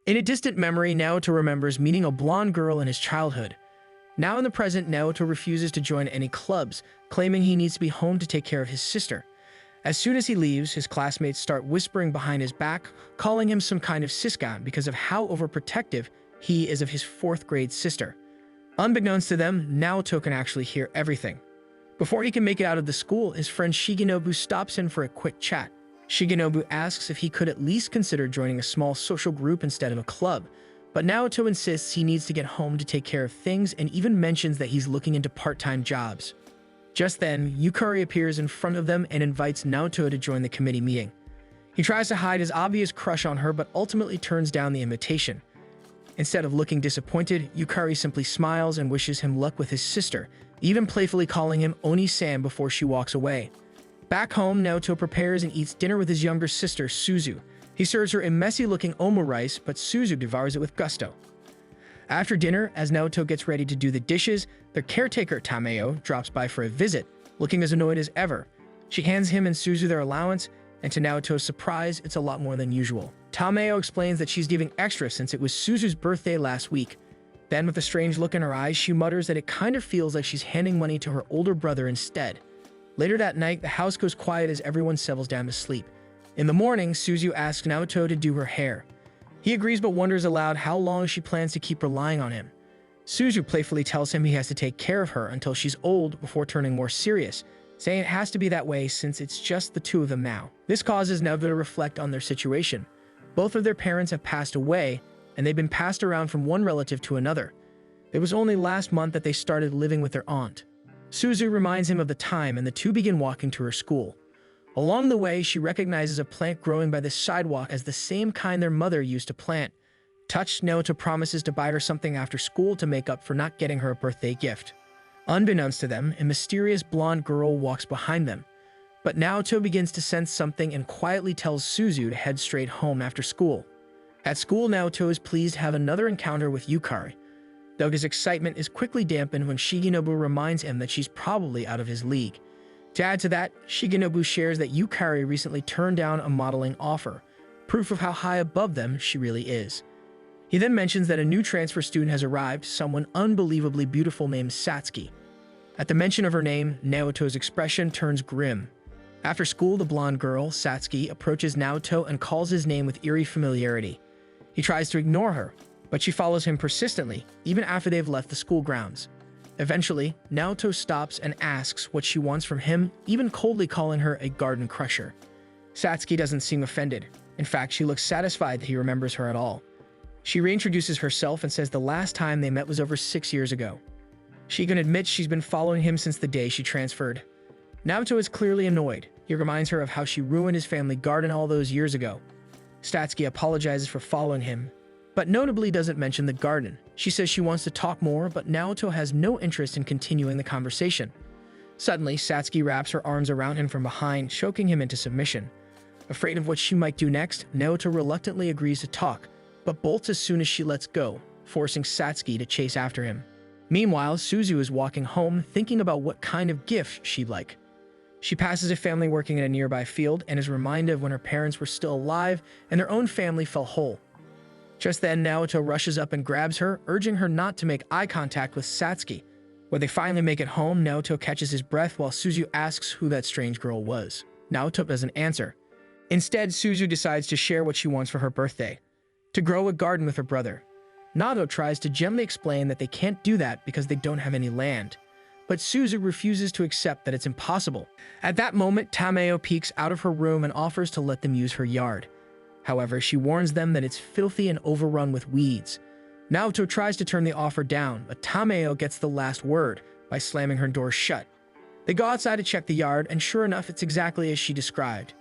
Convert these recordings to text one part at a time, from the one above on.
In a distant memory, Naoto remembers meeting a blonde girl in his childhood. Now in the present, Naoto refuses to join any clubs, claiming he needs to be home to take care of his sister. As soon as he leaves, his classmates start whispering behind his back, calling him some kind of sisgan because of how overprotective he is of his 4th grade sister. Unbeknownst to them, Naoto can actually hear everything. Before he can make it out of the school, his friend Shigenobu stops him for a quick chat. Shigenobu asks if he could at least consider joining a small social group instead of a club, but Naoto insists he needs to get home to take care of things and even mentions that he's looking into part-time jobs. Just then, Yukari appears in front of them and invites Naoto to join the committee meeting. He tries to hide his obvious crush on her but ultimately turns down the invitation. Instead of looking disappointed, Yukari simply smiles and wishes him luck with his sister, even playfully calling him Oni-san before she walks away. Back home, Naoto prepares and eats dinner with his younger sister, Suzu. He serves her a messy-looking omu rice, but Suzu devours it with gusto. After dinner, as Naoto gets ready to do the dishes, their caretaker, Tameo, drops by for a visit, looking as annoyed as ever. She hands him and Suzu their allowance, and to Naoto's surprise, it's a lot more than usual. Tameo explains that she's giving extra since it was Suzu's birthday last week. Then, with a strange look in her eyes, she mutters that it kind of feels like she's handing money to her older brother instead. Later that night, the house goes quiet as everyone settles down to sleep. In the morning, Suzu asks Naoto to do her hair. He agrees but wonders aloud how long she plans to keep relying on him. Suzu playfully tells him he has to take care of her until she's old before turning more serious, saying it has to be that way since it's just the two of them now. This causes Naoto to reflect on their situation. Both of their parents have passed away, and they've been passed around from one relative to another. It was only last month that they started living with their aunt. Suzu reminds him of the time, and the two begin walking to her school. Along the way, she recognizes a plant growing by the sidewalk as the same kind their mother used to plant. Touched, Naoto promises to buy her something after school to make up for not getting her a birthday gift. Unbeknownst to them, a mysterious blonde girl walks behind them. But Naoto begins to sense something and quietly tells Suzu to head straight home after school. At school, Naoto is pleased to have another encounter with Yukari, though his excitement is quickly dampened when Shigenobu reminds him that she's probably out of his league. To add to that, Shigenobu shares that Yukari recently turned down a modeling offer, proof of how high above them she really is. He then mentions that a new transfer student has arrived, someone unbelievably beautiful named Satsuki. At the mention of her name, Naoto's expression turns grim. After school, the blonde girl, Satsuki, approaches Naoto and calls his name with eerie familiarity. He tries to ignore her, but she follows him persistently, even after they've left the school grounds. Eventually, Naoto stops and asks what she wants from him, even coldly calling her a garden crusher. Satsuki doesn't seem offended. In fact, she looks satisfied that he remembers her at all. She reintroduces herself and says the last time they met was over 6 years ago. She can admit she's been following him since the day she transferred. Naoto is clearly annoyed. He reminds her of how she ruined his family garden all those years ago. Satsuki apologizes for following him, but notably doesn't mention the garden. She says she wants to talk more, but Naoto has no interest in continuing the conversation. Suddenly, Satsuki wraps her arms around him from behind, choking him into submission. Afraid of what she might do next, Naoto reluctantly agrees to talk, but bolts as soon as she lets go, forcing Satsuki to chase after him. Meanwhile, Suzu is walking home, thinking about what kind of gift she'd like. She passes a family working in a nearby field and is reminded of when her parents were still alive and their own family fell whole. Just then, Naoto rushes up and grabs her, urging her not to make eye contact with Satsuki. When they finally make it home, Naoto catches his breath while Suzu asks who that strange girl was. Naoto doesn't answer. Instead, Suzu decides to share what she wants for her birthday: to grow a garden with her brother. Naoto tries to gently explain that they can't do that because they don't have any land, but Suzu refuses to accept that it's impossible. At that moment, Tameo peeks out of her room and offers to let them use her yard. However, she warns them that it's filthy and overrun with weeds. Naoto tries to turn the offer down, but Tameo gets the last word by slamming her door shut. They go outside to check the yard, and sure enough, it's exactly as she described.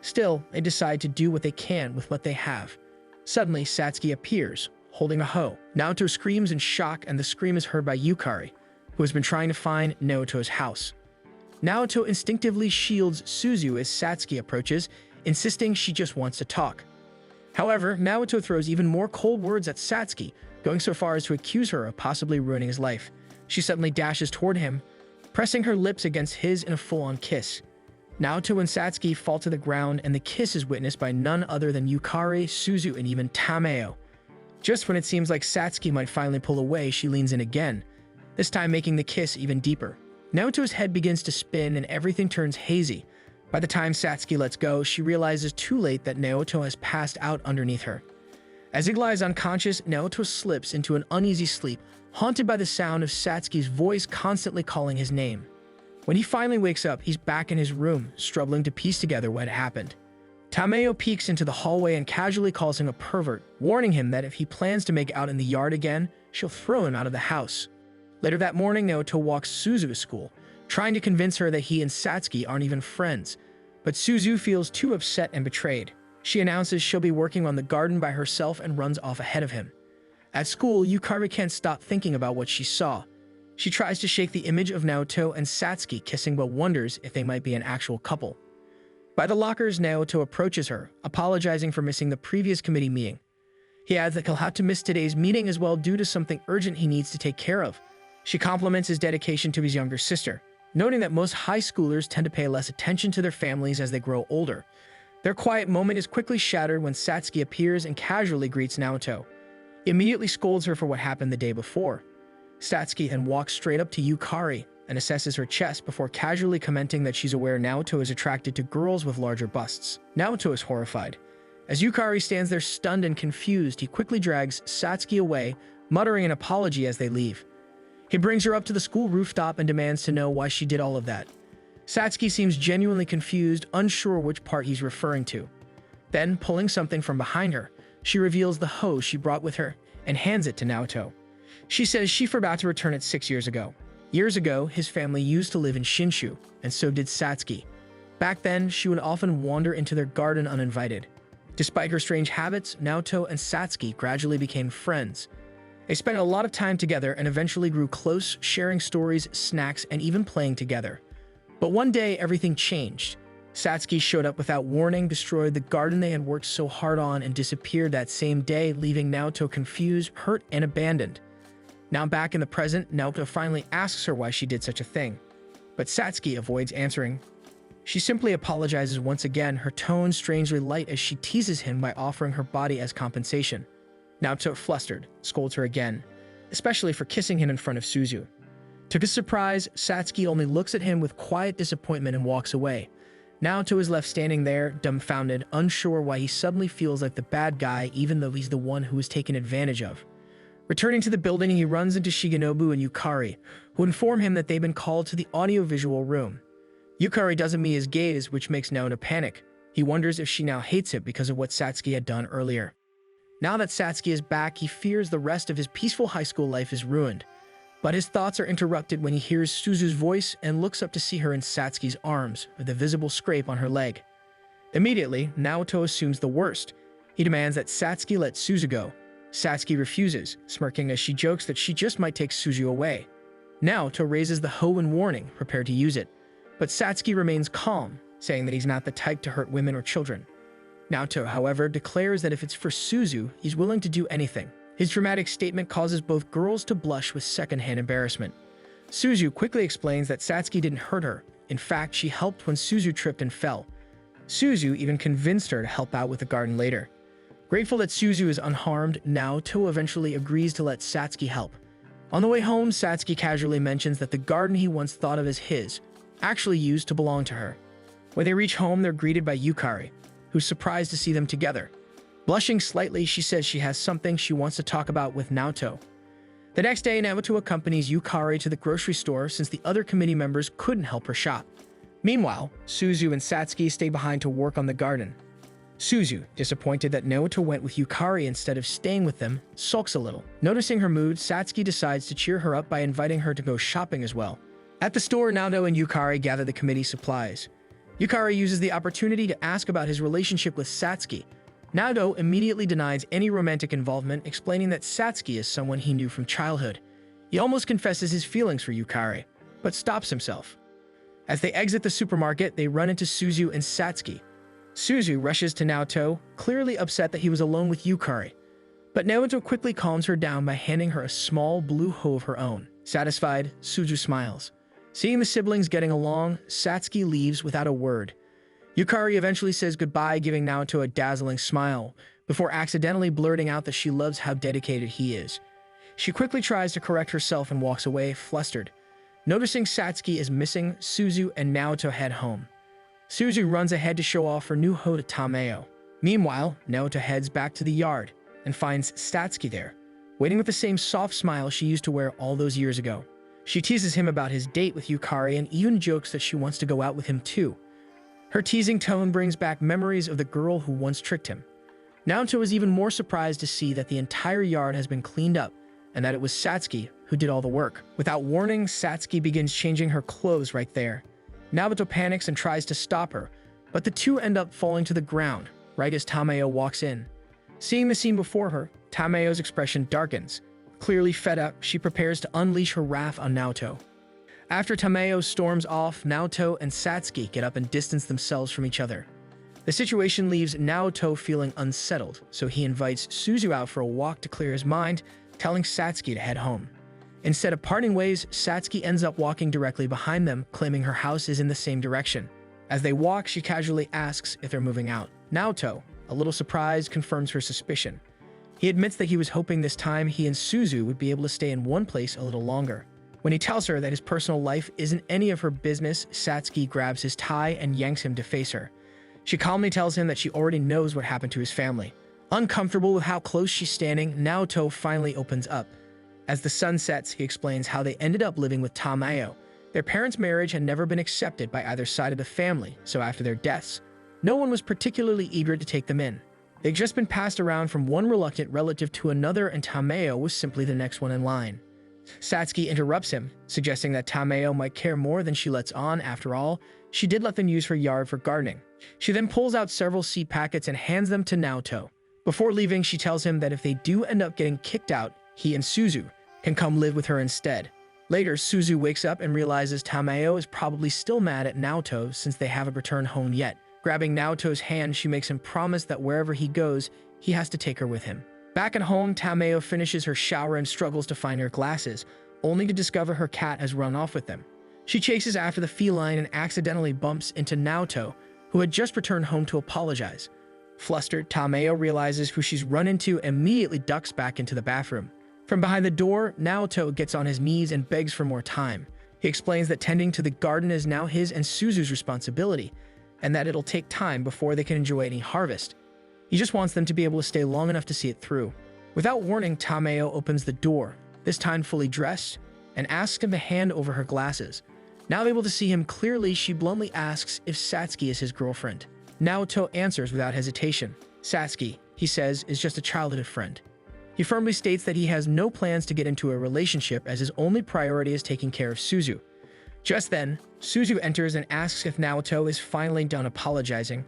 Still, they decide to do what they can with what they have. Suddenly, Satsuki appears, holding a hoe. Naoto screams in shock, and the scream is heard by Yukari, who has been trying to find Naoto's house. Naoto instinctively shields Suzu as Satsuki approaches, insisting she just wants to talk. However, Naoto throws even more cold words at Satsuki, going so far as to accuse her of possibly ruining his life. She suddenly dashes toward him, pressing her lips against his in a full-on kiss. Naoto and Satsuki fall to the ground, and the kiss is witnessed by none other than Yukari, Suzu, and even Tameo. Just when it seems like Satsuki might finally pull away, she leans in again, this time making the kiss even deeper. Naoto's head begins to spin and everything turns hazy. By the time Satsuki lets go, she realizes too late that Naoto has passed out underneath her. As he lies unconscious, Naoto slips into an uneasy sleep, haunted by the sound of Satsuki's voice constantly calling his name. When he finally wakes up, he's back in his room, struggling to piece together what had happened. Tameo peeks into the hallway and casually calls him a pervert, warning him that if he plans to make out in the yard again, she'll throw him out of the house. Later that morning, Naoto walks Suzu to school, trying to convince her that he and Satsuki aren't even friends. But Suzu feels too upset and betrayed. She announces she'll be working on the garden by herself and runs off ahead of him. At school, Yukari can't stop thinking about what she saw. She tries to shake the image of Naoto and Satsuki kissing but wonders if they might be an actual couple. By the lockers, Naoto approaches her, apologizing for missing the previous committee meeting. He adds that he'll have to miss today's meeting as well due to something urgent he needs to take care of. She compliments his dedication to his younger sister, noting that most high schoolers tend to pay less attention to their families as they grow older. Their quiet moment is quickly shattered when Satsuki appears and casually greets Naoto. He immediately scolds her for what happened the day before. Satsuki then walks straight up to Yukari and assesses her chest before casually commenting that she's aware Naoto is attracted to girls with larger busts. Naoto is horrified. As Yukari stands there stunned and confused, he quickly drags Satsuki away, muttering an apology as they leave. He brings her up to the school rooftop and demands to know why she did all of that. Satsuki seems genuinely confused, unsure which part he's referring to. Then, pulling something from behind her, she reveals the hose she brought with her and hands it to Naoto. She says she forgot to return it 6 years ago. Years ago, his family used to live in Shinshu, and so did Satsuki. Back then, she would often wander into their garden uninvited. Despite her strange habits, Naoto and Satsuki gradually became friends. They spent a lot of time together and eventually grew close, sharing stories, snacks, and even playing together. But one day, everything changed. Satsuki showed up without warning, destroyed the garden they had worked so hard on, and disappeared that same day, leaving Naoto confused, hurt, and abandoned. Now back in the present, Naoto finally asks her why she did such a thing. But Satsuki avoids answering. She simply apologizes once again, her tone strangely light as she teases him by offering her body as compensation. Naoto, flustered, scolds her again, especially for kissing him in front of Suzu. To his surprise, Satsuki only looks at him with quiet disappointment and walks away. Naoto is left standing there, dumbfounded, unsure why he suddenly feels like the bad guy even though he's the one who was taken advantage of. Returning to the building, he runs into Shigenobu and Yukari, who inform him that they've been called to the audiovisual room. Yukari doesn't meet his gaze, which makes Naoto panic. He wonders if she now hates him because of what Satsuki had done earlier. Now that Satsuki is back, he fears the rest of his peaceful high school life is ruined. But his thoughts are interrupted when he hears Suzu's voice and looks up to see her in Satsuki's arms, with a visible scrape on her leg. Immediately, Naoto assumes the worst. He demands that Satsuki let Suzu go. Satsuki refuses, smirking as she jokes that she just might take Suzu away. Naoto raises the hoe in warning, prepared to use it. But Satsuki remains calm, saying that he's not the type to hurt women or children. Naoto, however, declares that if it's for Suzu, he's willing to do anything. His dramatic statement causes both girls to blush with secondhand embarrassment. Suzu quickly explains that Satsuki didn't hurt her. In fact, she helped when Suzu tripped and fell. Suzu even convinced her to help out with the garden later. Grateful that Suzu is unharmed, Naoto eventually agrees to let Satsuki help. On the way home, Satsuki casually mentions that the garden he once thought of as his actually used to belong to her. When they reach home, they're greeted by Yukari, who's surprised to see them together. Blushing slightly, she says she has something she wants to talk about with Naoto. The next day, Naoto accompanies Yukari to the grocery store since the other committee members couldn't help her shop. Meanwhile, Suzu and Satsuki stay behind to work on the garden. Suzu, disappointed that Naoto went with Yukari instead of staying with them, sulks a little. Noticing her mood, Satsuki decides to cheer her up by inviting her to go shopping as well. At the store, Naoto and Yukari gather the committee supplies. Yukari uses the opportunity to ask about his relationship with Satsuki. Naoto immediately denies any romantic involvement, explaining that Satsuki is someone he knew from childhood. He almost confesses his feelings for Yukari, but stops himself. As they exit the supermarket, they run into Suzu and Satsuki. Suzu rushes to Naoto, clearly upset that he was alone with Yukari. But Naoto quickly calms her down by handing her a small blue hoe of her own. Satisfied, Suzu smiles. Seeing the siblings getting along, Satsuki leaves without a word. Yukari eventually says goodbye, giving Naoto a dazzling smile, before accidentally blurting out that she loves how dedicated he is. She quickly tries to correct herself and walks away, flustered. Noticing Satsuki is missing, Suzu and Naoto head home. Suzu runs ahead to show off her new hoe to Tameo. Meanwhile, Naoto heads back to the yard and finds Satsuki there, waiting with the same soft smile she used to wear all those years ago. She teases him about his date with Yukari and even jokes that she wants to go out with him too. Her teasing tone brings back memories of the girl who once tricked him. Naoto is even more surprised to see that the entire yard has been cleaned up and that it was Satsuki who did all the work. Without warning, Satsuki begins changing her clothes right there. Naoto panics and tries to stop her, but the two end up falling to the ground right as Tameo walks in. Seeing the scene before her, Tameo's expression darkens. Clearly fed up, she prepares to unleash her wrath on Naoto. After Tameo storms off, Naoto and Satsuki get up and distance themselves from each other. The situation leaves Naoto feeling unsettled, so he invites Suzu out for a walk to clear his mind, telling Satsuki to head home. Instead of parting ways, Satsuki ends up walking directly behind them, claiming her house is in the same direction. As they walk, she casually asks if they're moving out. Naoto, a little surprised, confirms her suspicion. He admits that he was hoping this time he and Suzu would be able to stay in one place a little longer. When he tells her that his personal life isn't any of her business, Satsuki grabs his tie and yanks him to face her. She calmly tells him that she already knows what happened to his family. Uncomfortable with how close she's standing, Naoto finally opens up. As the sun sets, he explains how they ended up living with Tameo. Their parents' marriage had never been accepted by either side of the family, so after their deaths, no one was particularly eager to take them in. They'd just been passed around from one reluctant relative to another, and Tameo was simply the next one in line. Satsuki interrupts him, suggesting that Tameo might care more than she lets on. After all, she did let them use her yard for gardening. She then pulls out several seed packets and hands them to Naoto. Before leaving, she tells him that if they do end up getting kicked out, he and Suzu can come live with her instead. Later, Suzu wakes up and realizes Tameo is probably still mad at Naoto since they haven't returned home yet. Grabbing Naoto's hand, she makes him promise that wherever he goes, he has to take her with him. Back at home, Tameo finishes her shower and struggles to find her glasses, only to discover her cat has run off with them. She chases after the feline and accidentally bumps into Naoto, who had just returned home to apologize. Flustered, Tameo realizes who she's run into and immediately ducks back into the bathroom. From behind the door, Naoto gets on his knees and begs for more time. He explains that tending to the garden is now his and Suzu's responsibility, and that it'll take time before they can enjoy any harvest. He just wants them to be able to stay long enough to see it through. Without warning, Tameo opens the door, this time fully dressed, and asks him to hand over her glasses. Now able to see him clearly, she bluntly asks if Satsuki is his girlfriend. Naoto answers without hesitation. Satsuki, he says, is just a childhood friend. He firmly states that he has no plans to get into a relationship as his only priority is taking care of Suzu. Just then, Suzu enters and asks if Naoto is finally done apologizing.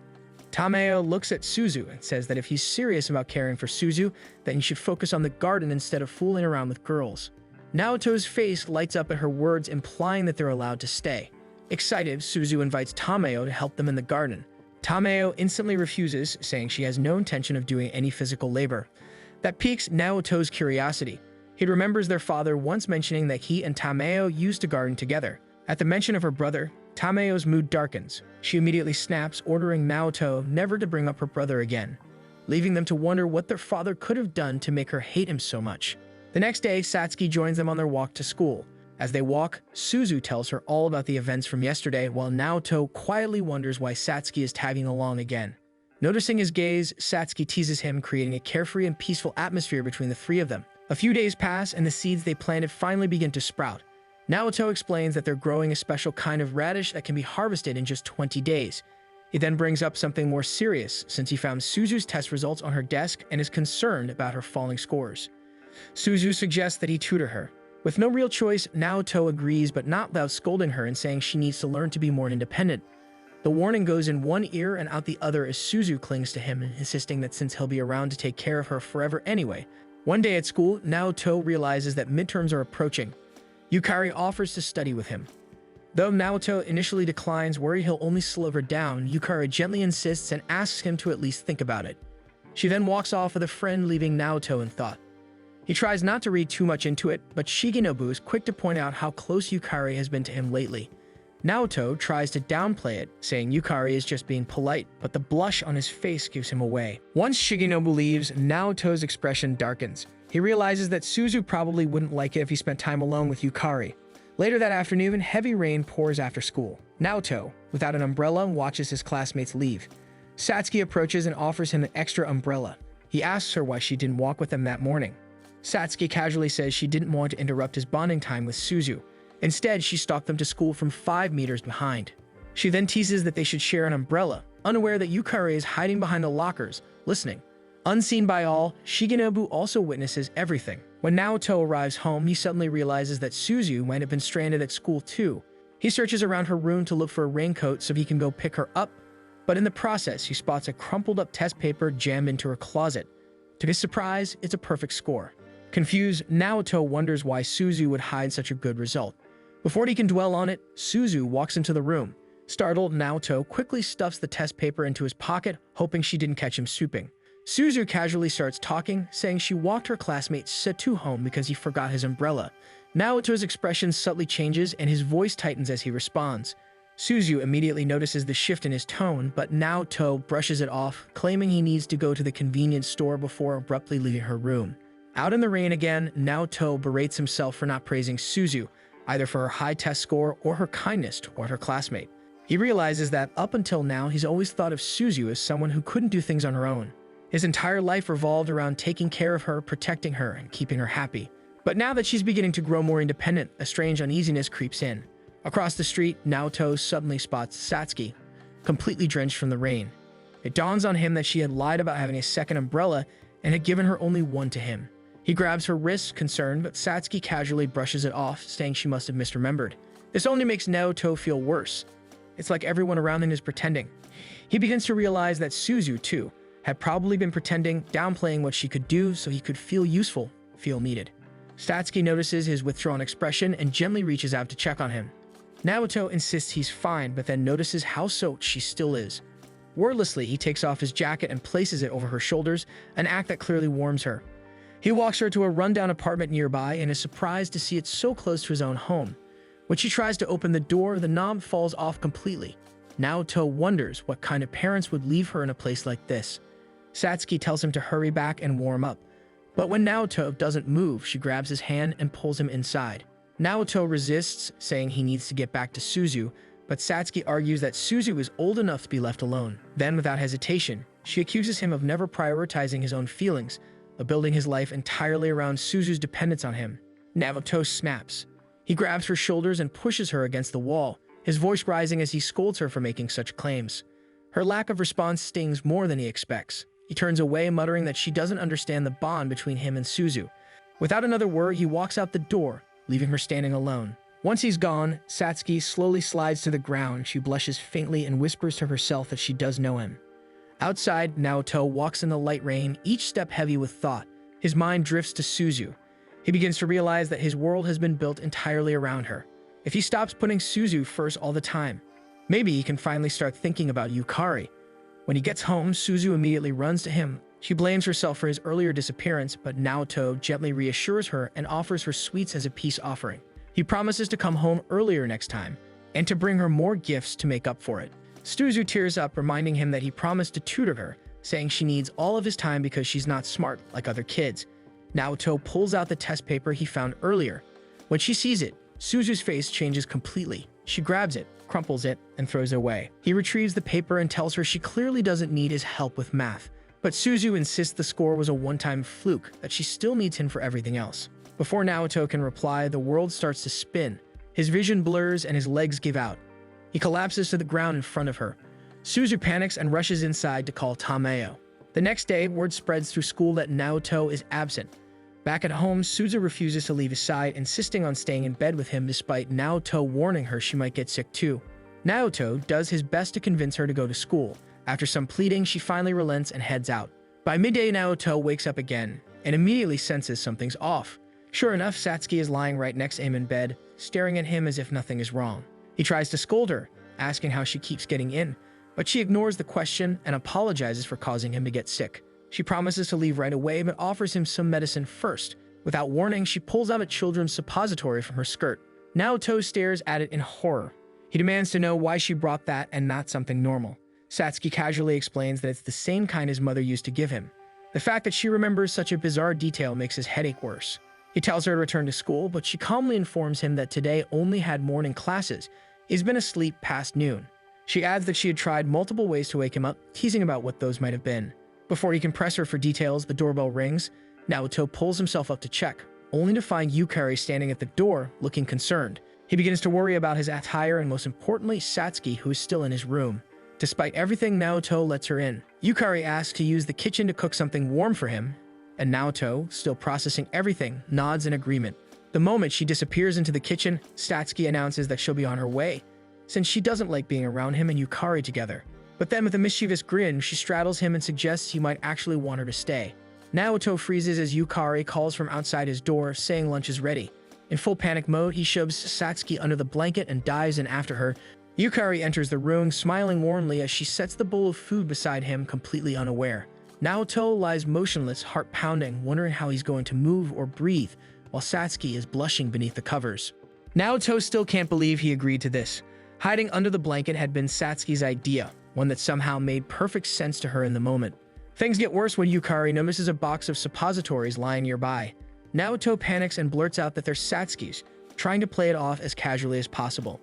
Tameo looks at Suzu and says that if he's serious about caring for Suzu, then he should focus on the garden instead of fooling around with girls. Naoto's face lights up at her words, implying that they're allowed to stay. Excited, Suzu invites Tameo to help them in the garden. Tameo instantly refuses, saying she has no intention of doing any physical labor. That piques Naoto's curiosity. He remembers their father once mentioning that he and Tameo used to garden together. At the mention of her brother, Tameo's mood darkens. She immediately snaps, ordering Naoto never to bring up her brother again, leaving them to wonder what their father could have done to make her hate him so much. The next day, Satsuki joins them on their walk to school. As they walk, Suzu tells her all about the events from yesterday, while Naoto quietly wonders why Satsuki is tagging along again. Noticing his gaze, Satsuki teases him, creating a carefree and peaceful atmosphere between the three of them. A few days pass, and the seeds they planted finally begin to sprout. Naoto explains that they're growing a special kind of radish that can be harvested in just 20 days. He then brings up something more serious, since he found Suzu's test results on her desk and is concerned about her falling scores. Suzu suggests that he tutor her. With no real choice, Naoto agrees, but not without scolding her and saying she needs to learn to be more independent. The warning goes in one ear and out the other as Suzu clings to him, insisting that since he'll be around to take care of her forever anyway. One day at school, Naoto realizes that midterms are approaching. Yukari offers to study with him. Though Naoto initially declines, worried he'll only slow her down, Yukari gently insists and asks him to at least think about it. She then walks off with a friend, leaving Naoto in thought. He tries not to read too much into it, but Shigenobu is quick to point out how close Yukari has been to him lately. Naoto tries to downplay it, saying Yukari is just being polite, but the blush on his face gives him away. Once Shigenobu leaves, Naoto's expression darkens. He realizes that Suzu probably wouldn't like it if he spent time alone with Yukari. Later that afternoon, heavy rain pours after school. Naoto, without an umbrella, watches his classmates leave. Satsuki approaches and offers him an extra umbrella. He asks her why she didn't walk with them that morning. Satsuki casually says she didn't want to interrupt his bonding time with Suzu. Instead, she stalked them to school from 5 meters behind. She then teases that they should share an umbrella, unaware that Yukari is hiding behind the lockers, listening. Unseen by all, Shigenobu also witnesses everything. When Naoto arrives home, he suddenly realizes that Suzu might have been stranded at school too. He searches around her room to look for a raincoat so he can go pick her up, but in the process, he spots a crumpled up test paper jammed into her closet. To his surprise, it's a perfect score. Confused, Naoto wonders why Suzu would hide such a good result. Before he can dwell on it, Suzu walks into the room. Startled, Naoto quickly stuffs the test paper into his pocket, hoping she didn't catch him snooping. Suzu casually starts talking, saying she walked her classmate Setu home because he forgot his umbrella. Naoto's expression subtly changes and his voice tightens as he responds. Suzu immediately notices the shift in his tone, but Naoto brushes it off, claiming he needs to go to the convenience store before abruptly leaving her room. Out in the rain again, Naoto berates himself for not praising Suzu, either for her high test score or her kindness toward her classmate. He realizes that up until now, he's always thought of Suzu as someone who couldn't do things on her own. His entire life revolved around taking care of her, protecting her, and keeping her happy. But now that she's beginning to grow more independent, a strange uneasiness creeps in. Across the street, Naoto suddenly spots Satsuki, completely drenched from the rain. It dawns on him that she had lied about having a second umbrella and had given her only one to him. He grabs her wrist, concerned, but Satsuki casually brushes it off, saying she must have misremembered. This only makes Naoto feel worse. It's like everyone around him is pretending. He begins to realize that Suzu, too, had probably been pretending, downplaying what she could do so he could feel useful, feel needed. Satsuki notices his withdrawn expression and gently reaches out to check on him. Naoto insists he's fine, but then notices how soaked she still is. Wordlessly, he takes off his jacket and places it over her shoulders, an act that clearly warms her. He walks her to a rundown apartment nearby and is surprised to see it so close to his own home. When she tries to open the door, the knob falls off completely. Naoto wonders what kind of parents would leave her in a place like this. Satsuki tells him to hurry back and warm up. But when Naoto doesn't move, she grabs his hand and pulls him inside. Naoto resists, saying he needs to get back to Suzu, but Satsuki argues that Suzu is old enough to be left alone. Then, without hesitation, she accuses him of never prioritizing his own feelings, of building his life entirely around Suzu's dependence on him. Naoto snaps. He grabs her shoulders and pushes her against the wall, his voice rising as he scolds her for making such claims. Her lack of response stings more than he expects. He turns away, muttering that she doesn't understand the bond between him and Suzu. Without another word, he walks out the door, leaving her standing alone. Once he's gone, Satsuki slowly slides to the ground. She blushes faintly and whispers to herself that she does know him. Outside, Naoto walks in the light rain, each step heavy with thought. His mind drifts to Suzu. He begins to realize that his world has been built entirely around her. If he stops putting Suzu first all the time, maybe he can finally start thinking about Yukari. When he gets home, Suzu immediately runs to him. She blames herself for his earlier disappearance, but Naoto gently reassures her and offers her sweets as a peace offering. He promises to come home earlier next time, and to bring her more gifts to make up for it. Suzu tears up, reminding him that he promised to tutor her, saying she needs all of his time because she's not smart like other kids. Naoto pulls out the test paper he found earlier. When she sees it, Suzu's face changes completely. She grabs it, crumples it, and throws it away. He retrieves the paper and tells her she clearly doesn't need his help with math. But Suzu insists the score was a one-time fluke, that she still needs him for everything else. Before Naoto can reply, the world starts to spin. His vision blurs and his legs give out. He collapses to the ground in front of her. Suzu panics and rushes inside to call Tameo. The next day, word spreads through school that Naoto is absent. Back at home, Suzu refuses to leave his side, insisting on staying in bed with him despite Naoto warning her she might get sick too. Naoto does his best to convince her to go to school. After some pleading, she finally relents and heads out. By midday, Naoto wakes up again and immediately senses something's off. Sure enough, Satsuki is lying right next to him in bed, staring at him as if nothing is wrong. He tries to scold her, asking how she keeps getting in, but she ignores the question and apologizes for causing him to get sick. She promises to leave right away, but offers him some medicine first. Without warning, she pulls out a children's suppository from her skirt. Naoto stares at it in horror. He demands to know why she brought that and not something normal. Satsuki casually explains that it's the same kind his mother used to give him. The fact that she remembers such a bizarre detail makes his headache worse. He tells her to return to school, but she calmly informs him that today only had morning classes. He's been asleep past noon. She adds that she had tried multiple ways to wake him up, teasing about what those might have been. Before he can press her for details, the doorbell rings. Naoto pulls himself up to check, only to find Yukari standing at the door, looking concerned. He begins to worry about his attire and most importantly, Satsuki, who is still in his room. Despite everything, Naoto lets her in. Yukari asks to use the kitchen to cook something warm for him, and Naoto, still processing everything, nods in agreement. The moment she disappears into the kitchen, Satsuki announces that she'll be on her way, since she doesn't like being around him and Yukari together. But then with a mischievous grin, she straddles him and suggests he might actually want her to stay. Naoto freezes as Yukari calls from outside his door, saying lunch is ready. In full panic mode, he shoves Satsuki under the blanket and dives in after her. Yukari enters the room, smiling warmly as she sets the bowl of food beside him, completely unaware. Naoto lies motionless, heart pounding, wondering how he's going to move or breathe, while Satsuki is blushing beneath the covers. Naoto still can't believe he agreed to this. Hiding under the blanket had been Satsuki's idea, one that somehow made perfect sense to her in the moment. Things get worse when Yukari notices a box of suppositories lying nearby. Naoto panics and blurts out that they're Satsuki's, trying to play it off as casually as possible.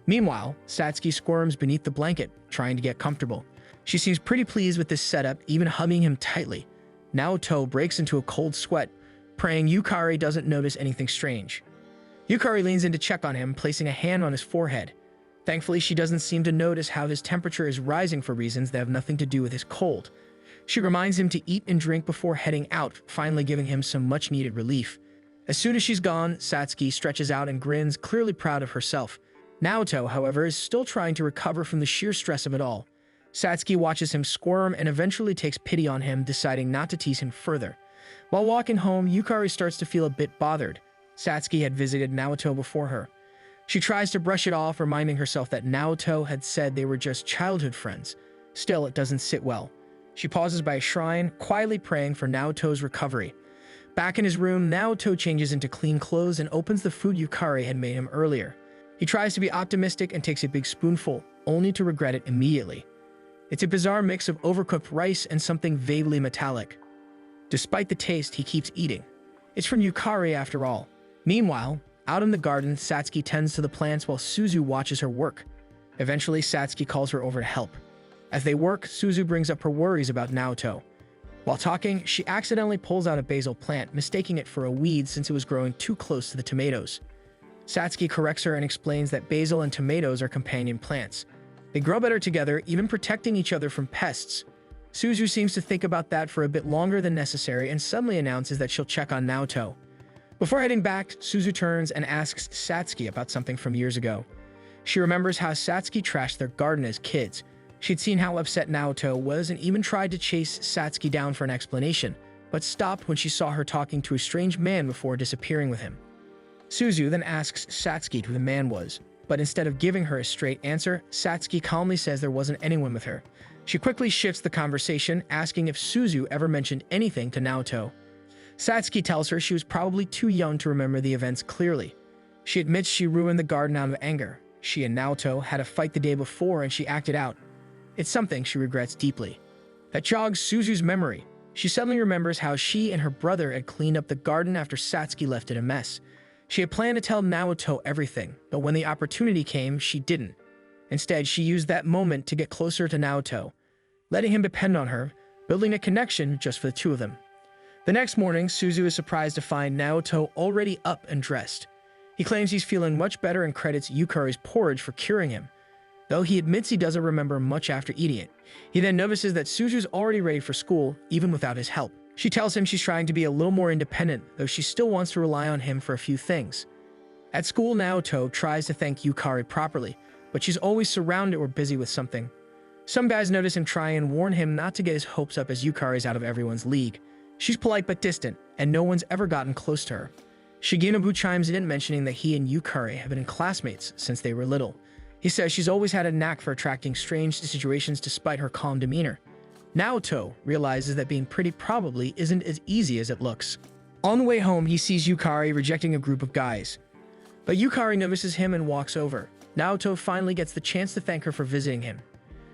Meanwhile, Satsuki squirms beneath the blanket, trying to get comfortable. She seems pretty pleased with this setup, even hugging him tightly. Naoto breaks into a cold sweat, praying Yukari doesn't notice anything strange. Yukari leans in to check on him, placing a hand on his forehead. Thankfully, she doesn't seem to notice how his temperature is rising for reasons that have nothing to do with his cold. She reminds him to eat and drink before heading out, finally giving him some much-needed relief. As soon as she's gone, Satsuki stretches out and grins, clearly proud of herself. Naoto, however, is still trying to recover from the sheer stress of it all. Satsuki watches him squirm and eventually takes pity on him, deciding not to tease him further. While walking home, Yukari starts to feel a bit bothered. Satsuki had visited Naoto before her. She tries to brush it off, reminding herself that Naoto had said they were just childhood friends. Still, it doesn't sit well. She pauses by a shrine, quietly praying for Naoto's recovery. Back in his room, Naoto changes into clean clothes and opens the food Yukari had made him earlier. He tries to be optimistic and takes a big spoonful, only to regret it immediately. It's a bizarre mix of overcooked rice and something vaguely metallic. Despite the taste, he keeps eating. It's from Yukari after all. Meanwhile, out in the garden, Satsuki tends to the plants while Suzu watches her work. Eventually, Satsuki calls her over to help. As they work, Suzu brings up her worries about Naoto. While talking, she accidentally pulls out a basil plant, mistaking it for a weed since it was growing too close to the tomatoes. Satsuki corrects her and explains that basil and tomatoes are companion plants. They grow better together, even protecting each other from pests. Suzu seems to think about that for a bit longer than necessary and suddenly announces that she'll check on Naoto. Before heading back, Suzu turns and asks Satsuki about something from years ago. She remembers how Satsuki trashed their garden as kids. She'd seen how upset Naoto was and even tried to chase Satsuki down for an explanation, but stopped when she saw her talking to a strange man before disappearing with him. Suzu then asks Satsuki who the man was, but instead of giving her a straight answer, Satsuki calmly says there wasn't anyone with her. She quickly shifts the conversation, asking if Suzu ever mentioned anything to Naoto. Satsuki tells her she was probably too young to remember the events clearly. She admits she ruined the garden out of anger. She and Naoto had a fight the day before and she acted out. It's something she regrets deeply. That jogs Suzu's memory. She suddenly remembers how she and her brother had cleaned up the garden after Satsuki left it a mess. She had planned to tell Naoto everything, but when the opportunity came, she didn't. Instead, she used that moment to get closer to Naoto, letting him depend on her, building a connection just for the two of them. The next morning, Suzu is surprised to find Naoto already up and dressed. He claims he's feeling much better and credits Yukari's porridge for curing him, though he admits he doesn't remember much after eating it. He then notices that Suzu's already ready for school, even without his help. She tells him she's trying to be a little more independent, though she still wants to rely on him for a few things. At school, Naoto tries to thank Yukari properly, but she's always surrounded or busy with something. Some guys notice him try and warn him not to get his hopes up as Yukari's out of everyone's league. She's polite but distant, and no one's ever gotten close to her. Shigenobu chimes in, mentioning that he and Yukari have been classmates since they were little. He says she's always had a knack for attracting strange situations despite her calm demeanor. Naoto realizes that being pretty probably isn't as easy as it looks. On the way home, he sees Yukari rejecting a group of guys. But Yukari notices him and walks over. Naoto finally gets the chance to thank her for visiting him.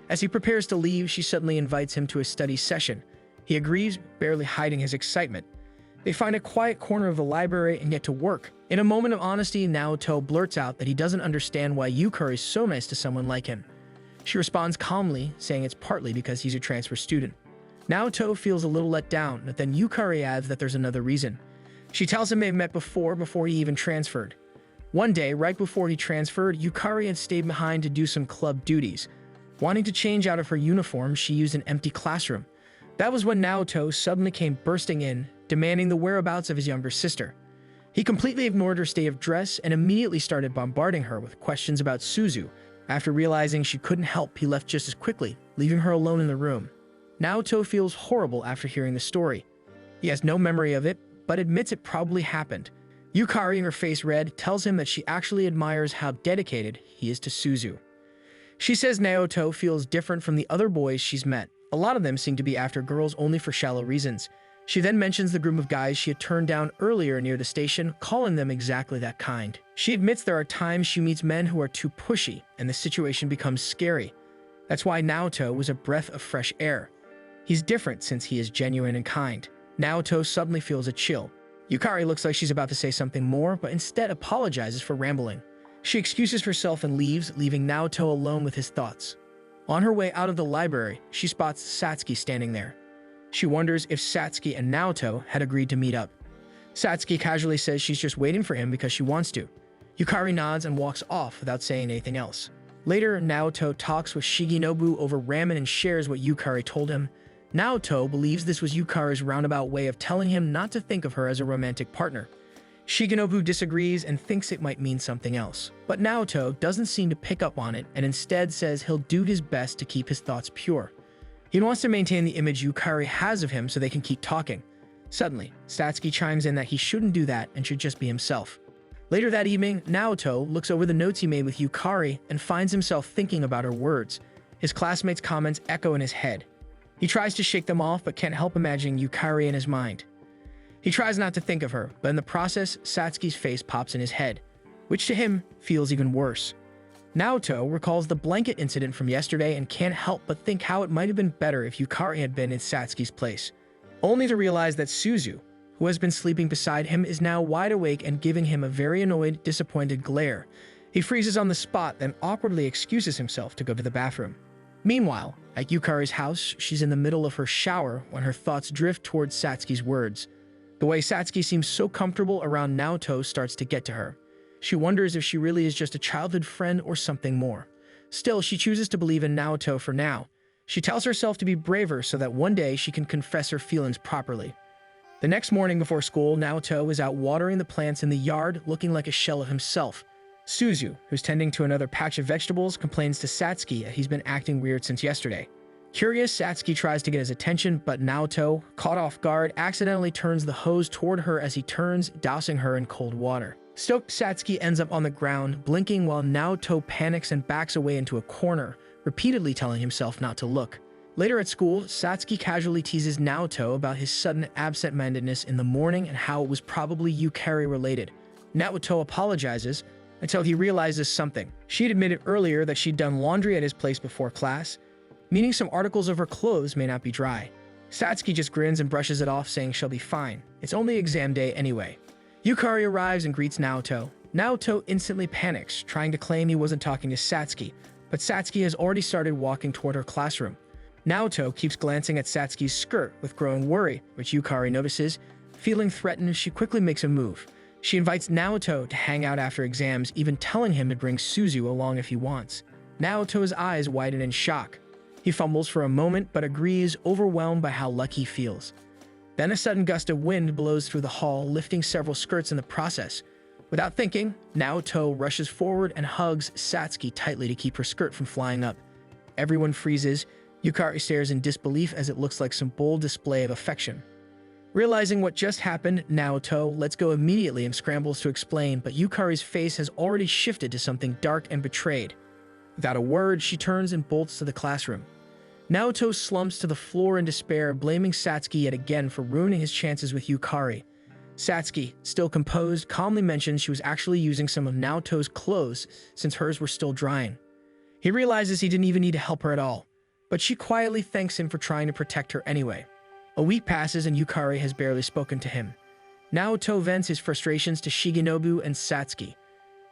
As he prepares to leave, she suddenly invites him to a study session. He agrees, barely hiding his excitement. They find a quiet corner of the library and get to work. In a moment of honesty, Naoto blurts out that he doesn't understand why Yukari is so nice to someone like him. She responds calmly, saying it's partly because he's a transfer student. Naoto feels a little let down, but then Yukari adds that there's another reason. She tells him they've met before he even transferred. One day, right before he transferred, Yukari had stayed behind to do some club duties. Wanting to change out of her uniform, she used an empty classroom. That was when Naoto suddenly came bursting in, demanding the whereabouts of his younger sister. He completely ignored her state of dress and immediately started bombarding her with questions about Suzu. After realizing she couldn't help, he left just as quickly, leaving her alone in the room. Naoto feels horrible after hearing the story. He has no memory of it, but admits it probably happened. Yukari, her face red, tells him that she actually admires how dedicated he is to Suzu. She says Naoto feels different from the other boys she's met. A lot of them seem to be after girls only for shallow reasons. She then mentions the group of guys she had turned down earlier near the station, calling them exactly that kind. She admits there are times she meets men who are too pushy, and the situation becomes scary. That's why Naoto was a breath of fresh air. He's different since he is genuine and kind. Naoto suddenly feels a chill. Yukari looks like she's about to say something more, but instead apologizes for rambling. She excuses herself and leaves, leaving Naoto alone with his thoughts. On her way out of the library, she spots Satsuki standing there. She wonders if Satsuki and Naoto had agreed to meet up. Satsuki casually says she's just waiting for him because she wants to. Yukari nods and walks off without saying anything else. Later, Naoto talks with Shigenobu over ramen and shares what Yukari told him. Naoto believes this was Yukari's roundabout way of telling him not to think of her as a romantic partner. Shigenobu disagrees and thinks it might mean something else. But Naoto doesn't seem to pick up on it and instead says he'll do his best to keep his thoughts pure. He wants to maintain the image Yukari has of him so they can keep talking. Suddenly, Satsuki chimes in that he shouldn't do that and should just be himself. Later that evening, Naoto looks over the notes he made with Yukari and finds himself thinking about her words. His classmates' comments echo in his head. He tries to shake them off but can't help imagining Yukari in his mind. He tries not to think of her, but in the process, Satsuki's face pops in his head, which to him feels even worse. Naoto recalls the blanket incident from yesterday and can't help but think how it might have been better if Yukari had been in Satsuki's place, only to realize that Suzu, who has been sleeping beside him, is now wide awake and giving him a very annoyed, disappointed glare. He freezes on the spot, then awkwardly excuses himself to go to the bathroom. Meanwhile, at Yukari's house, she's in the middle of her shower when her thoughts drift towards Satsuki's words. The way Satsuki seems so comfortable around Naoto starts to get to her. She wonders if she really is just a childhood friend or something more. Still, she chooses to believe in Naoto for now. She tells herself to be braver so that one day she can confess her feelings properly. The next morning before school, Naoto is out watering the plants in the yard, looking like a shell of himself. Suzu, who's tending to another patch of vegetables, complains to Satsuki that he's been acting weird since yesterday. Curious, Satsuki tries to get his attention, but Naoto, caught off guard, accidentally turns the hose toward her as he turns, dousing her in cold water. Stoked, Satsuki ends up on the ground, blinking while Naoto panics and backs away into a corner, repeatedly telling himself not to look. Later at school, Satsuki casually teases Naoto about his sudden absent-mindedness in the morning and how it was probably Yukari related. Naoto apologizes until he realizes something. She'd admitted earlier that she'd done laundry at his place before class, meaning some articles of her clothes may not be dry. Satsuki just grins and brushes it off, saying she'll be fine. It's only exam day anyway. Yukari arrives and greets Naoto. Naoto instantly panics, trying to claim he wasn't talking to Satsuki, but Satsuki has already started walking toward her classroom. Naoto keeps glancing at Satsuki's skirt with growing worry, which Yukari notices. Feeling threatened, she quickly makes a move. She invites Naoto to hang out after exams, even telling him to bring Suzu along if he wants. Naoto's eyes widen in shock. He fumbles for a moment but agrees, overwhelmed by how lucky he feels. Then a sudden gust of wind blows through the hall, lifting several skirts in the process. Without thinking, Naoto rushes forward and hugs Satsuki tightly to keep her skirt from flying up. Everyone freezes. Yukari stares in disbelief as it looks like some bold display of affection. Realizing what just happened, Naoto lets go immediately and scrambles to explain, but Yukari's face has already shifted to something dark and betrayed. Without a word, she turns and bolts to the classroom. Naoto slumps to the floor in despair, blaming Satsuki yet again for ruining his chances with Yukari. Satsuki, still composed, calmly mentions she was actually using some of Naoto's clothes since hers were still drying. He realizes he didn't even need to help her at all, but she quietly thanks him for trying to protect her anyway. A week passes and Yukari has barely spoken to him. Naoto vents his frustrations to Shigenobu and Satsuki.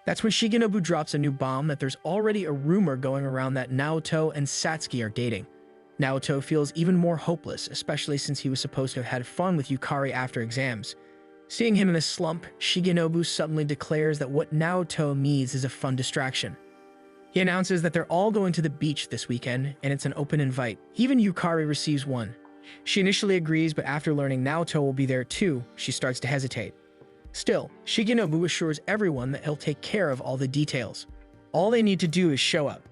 That's when Shigenobu drops a new bomb that there's already a rumor going around that Naoto and Satsuki are dating. Naoto feels even more hopeless, especially since he was supposed to have had fun with Yukari after exams. Seeing him in a slump, Shigenobu suddenly declares that what Naoto needs is a fun distraction. He announces that they're all going to the beach this weekend, and it's an open invite. Even Yukari receives one. She initially agrees, but after learning Naoto will be there too, she starts to hesitate. Still, Shigenobu assures everyone that he'll take care of all the details. All they need to do is show up.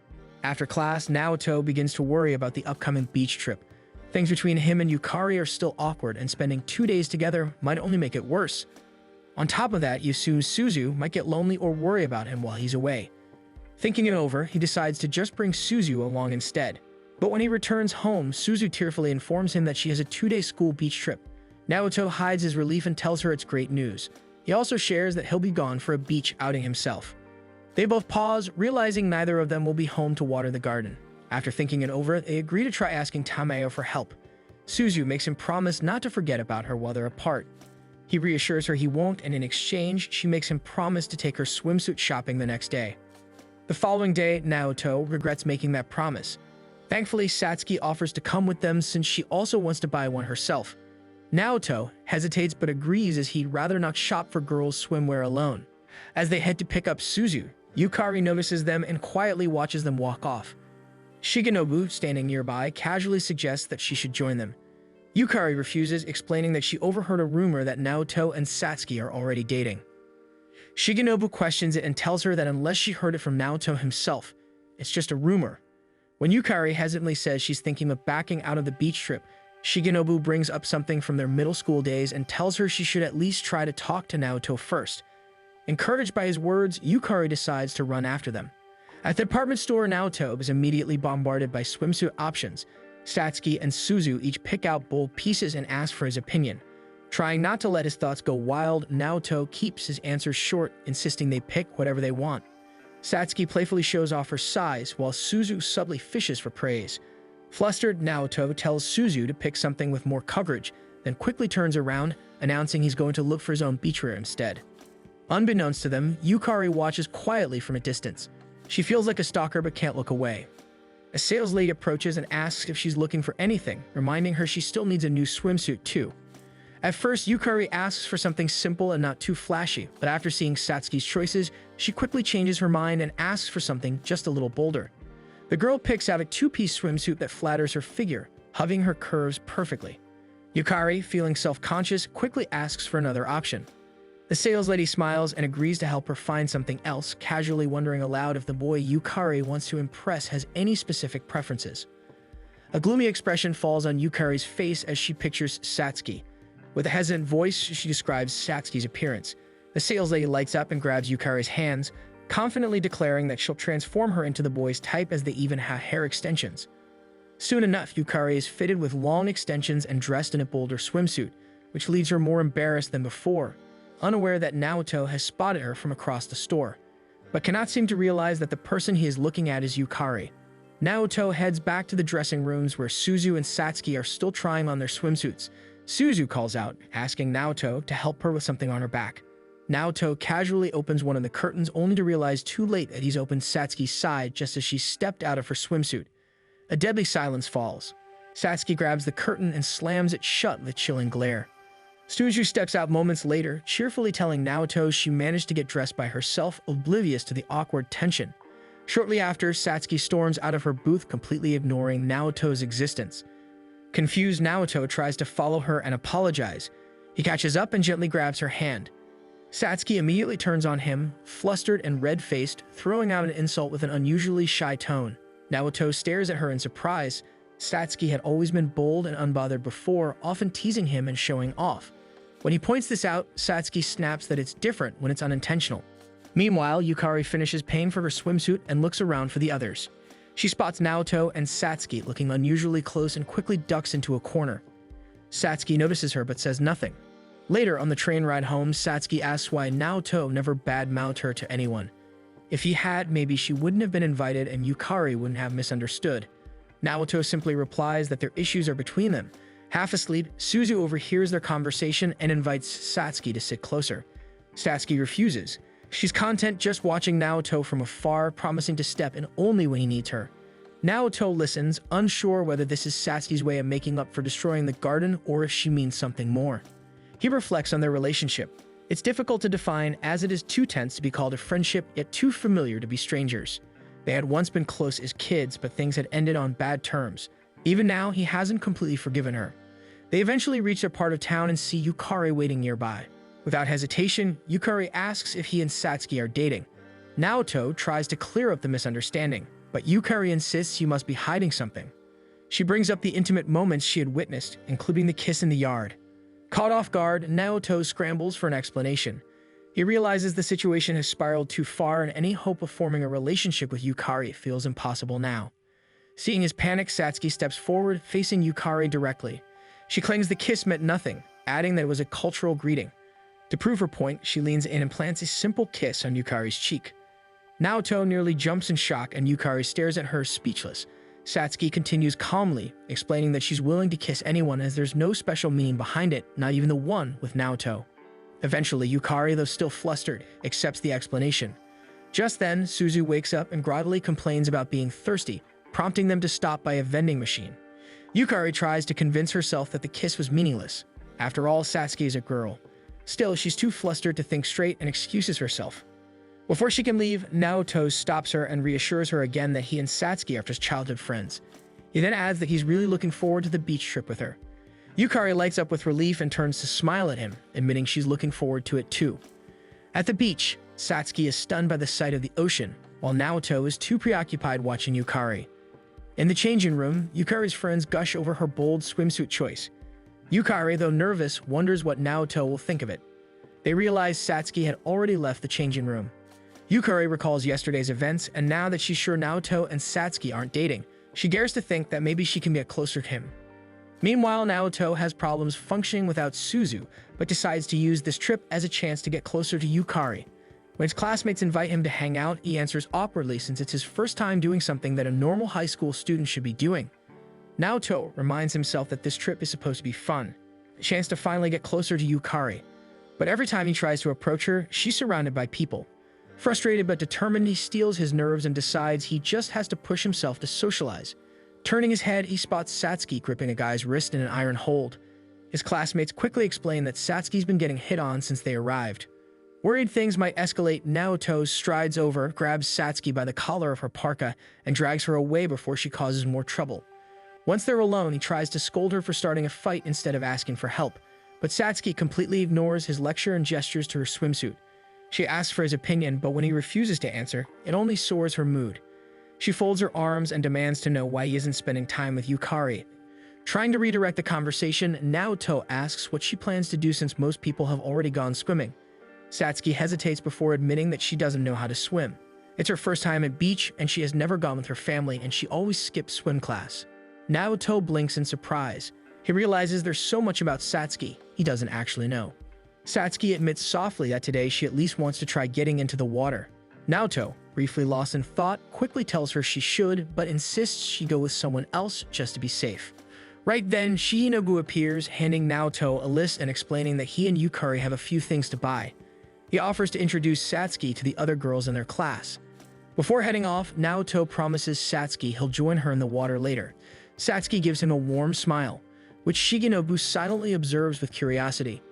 After class, Naoto begins to worry about the upcoming beach trip. Things between him and Yukari are still awkward, and spending 2 days together might only make it worse. On top of that, he assumes Suzu might get lonely or worry about him while he's away. Thinking it over, he decides to just bring Suzu along instead. But when he returns home, Suzu tearfully informs him that she has a 2-day school beach trip. Naoto hides his relief and tells her it's great news. He also shares that he'll be gone for a beach outing himself. They both pause, realizing neither of them will be home to water the garden. After thinking it over, they agree to try asking Tameo for help. Suzu makes him promise not to forget about her while they're apart. He reassures her he won't, and in exchange, she makes him promise to take her swimsuit shopping the next day. The following day, Naoto regrets making that promise. Thankfully, Satsuki offers to come with them since she also wants to buy one herself. Naoto hesitates but agrees as he'd rather not shop for girls' swimwear alone. As they head to pick up Suzu, Yukari notices them and quietly watches them walk off. Shigenobu, standing nearby, casually suggests that she should join them. Yukari refuses, explaining that she overheard a rumor that Naoto and Satsuki are already dating. Shigenobu questions it and tells her that unless she heard it from Naoto himself, it's just a rumor. When Yukari hesitantly says she's thinking of backing out of the beach trip, Shigenobu brings up something from their middle school days and tells her she should at least try to talk to Naoto first. Encouraged by his words, Yukari decides to run after them. At the department store, Naoto is immediately bombarded by swimsuit options. Satsuki and Suzu each pick out bold pieces and ask for his opinion. Trying not to let his thoughts go wild, Naoto keeps his answers short, insisting they pick whatever they want. Satsuki playfully shows off her size, while Suzu subtly fishes for praise. Flustered, Naoto tells Suzu to pick something with more coverage, then quickly turns around, announcing he's going to look for his own beachwear instead. Unbeknownst to them, Yukari watches quietly from a distance. She feels like a stalker but can't look away. A sales lady approaches and asks if she's looking for anything, reminding her she still needs a new swimsuit too. At first, Yukari asks for something simple and not too flashy, but after seeing Satsuki's choices, she quickly changes her mind and asks for something just a little bolder. The girl picks out a 2-piece swimsuit that flatters her figure, hugging her curves perfectly. Yukari, feeling self-conscious, quickly asks for another option. The sales lady smiles and agrees to help her find something else, casually wondering aloud if the boy Yukari wants to impress has any specific preferences. A gloomy expression falls on Yukari's face as she pictures Satsuki. With a hesitant voice, she describes Satsuki's appearance. The sales lady lights up and grabs Yukari's hands, confidently declaring that she'll transform her into the boy's type as they even have hair extensions. Soon enough, Yukari is fitted with long extensions and dressed in a bolder swimsuit, which leaves her more embarrassed than before, unaware that Naoto has spotted her from across the store, but cannot seem to realize that the person he is looking at is Yukari. Naoto heads back to the dressing rooms where Suzu and Satsuki are still trying on their swimsuits. Suzu calls out, asking Naoto to help her with something on her back. Naoto casually opens one of the curtains only to realize too late that he's opened Satsuki's side just as she stepped out of her swimsuit. A deadly silence falls. Satsuki grabs the curtain and slams it shut with a chilling glare. Suzu steps out moments later, cheerfully telling Naoto she managed to get dressed by herself, oblivious to the awkward tension. Shortly after, Satsuki storms out of her booth, completely ignoring Naoto's existence. Confused, Naoto tries to follow her and apologize. He catches up and gently grabs her hand. Satsuki immediately turns on him, flustered and red-faced, throwing out an insult with an unusually shy tone. Naoto stares at her in surprise. Satsuki had always been bold and unbothered before, often teasing him and showing off. When he points this out, Satsuki snaps that it's different when it's unintentional. Meanwhile, Yukari finishes paying for her swimsuit and looks around for the others. She spots Naoto and Satsuki looking unusually close and quickly ducks into a corner. Satsuki notices her but says nothing. Later, on the train ride home, Satsuki asks why Naoto never badmouthed her to anyone. If he had, maybe she wouldn't have been invited and Yukari wouldn't have misunderstood. Naoto simply replies that their issues are between them. Half asleep, Suzu overhears their conversation and invites Satsuki to sit closer. Satsuki refuses. She's content just watching Naoto from afar, promising to step in only when he needs her. Naoto listens, unsure whether this is Satsuki's way of making up for destroying the garden or if she means something more. He reflects on their relationship. It's difficult to define, as it is too tense to be called a friendship, yet too familiar to be strangers. They had once been close as kids, but things had ended on bad terms. Even now, he hasn't completely forgiven her. They eventually reach a part of town and see Yukari waiting nearby. Without hesitation, Yukari asks if he and Satsuki are dating. Naoto tries to clear up the misunderstanding, but Yukari insists you must be hiding something. She brings up the intimate moments she had witnessed, including the kiss in the yard. Caught off guard, Naoto scrambles for an explanation. He realizes the situation has spiraled too far and any hope of forming a relationship with Yukari feels impossible now. Seeing his panic, Satsuki steps forward, facing Yukari directly. She claims the kiss meant nothing, adding that it was a cultural greeting. To prove her point, she leans in and plants a simple kiss on Yukari's cheek. Naoto nearly jumps in shock and Yukari stares at her speechless. Satsuki continues calmly, explaining that she's willing to kiss anyone as there's no special meaning behind it, not even the one with Naoto. Eventually, Yukari, though still flustered, accepts the explanation. Just then, Suzu wakes up and groggily complains about being thirsty, prompting them to stop by a vending machine. Yukari tries to convince herself that the kiss was meaningless. After all, Satsuki is a girl. Still, she's too flustered to think straight and excuses herself. Before she can leave, Naoto stops her and reassures her again that he and Satsuki are just childhood friends. He then adds that he's really looking forward to the beach trip with her. Yukari lights up with relief and turns to smile at him, admitting she's looking forward to it too. At the beach, Satsuki is stunned by the sight of the ocean, while Naoto is too preoccupied watching Yukari. In the changing room, Yukari's friends gush over her bold swimsuit choice. Yukari, though nervous, wonders what Naoto will think of it. They realize Satsuki had already left the changing room. Yukari recalls yesterday's events, and now that she's sure Naoto and Satsuki aren't dating, she dares to think that maybe she can get closer to him. Meanwhile, Naoto has problems functioning without Suzu, but decides to use this trip as a chance to get closer to Yukari. When his classmates invite him to hang out, he answers awkwardly since it's his first time doing something that a normal high school student should be doing. Naoto reminds himself that this trip is supposed to be fun, a chance to finally get closer to Yukari. But every time he tries to approach her, she's surrounded by people. Frustrated but determined, he steels his nerves and decides he just has to push himself to socialize. Turning his head, he spots Satsuki gripping a guy's wrist in an iron hold. His classmates quickly explain that Satsuki's been getting hit on since they arrived. Worried things might escalate, Naoto strides over, grabs Satsuki by the collar of her parka, and drags her away before she causes more trouble. Once they're alone, he tries to scold her for starting a fight instead of asking for help, but Satsuki completely ignores his lecture and gestures to her swimsuit. She asks for his opinion, but when he refuses to answer, it only sours her mood. She folds her arms and demands to know why he isn't spending time with Yukari. Trying to redirect the conversation, Naoto asks what she plans to do since most people have already gone swimming. Satsuki hesitates before admitting that she doesn't know how to swim. It's her first time at beach, and she has never gone with her family, and she always skips swim class. Naoto blinks in surprise. He realizes there's so much about Satsuki he doesn't actually know. Satsuki admits softly that today she at least wants to try getting into the water. Naoto, briefly lost in thought, quickly tells her she should, but insists she go with someone else just to be safe. Right then, Shihinobu appears, handing Naoto a list and explaining that he and Yukari have a few things to buy. He offers to introduce Satsuki to the other girls in their class. Before heading off, Naoto promises Satsuki he'll join her in the water later. Satsuki gives him a warm smile, which Shigenobu silently observes with curiosity.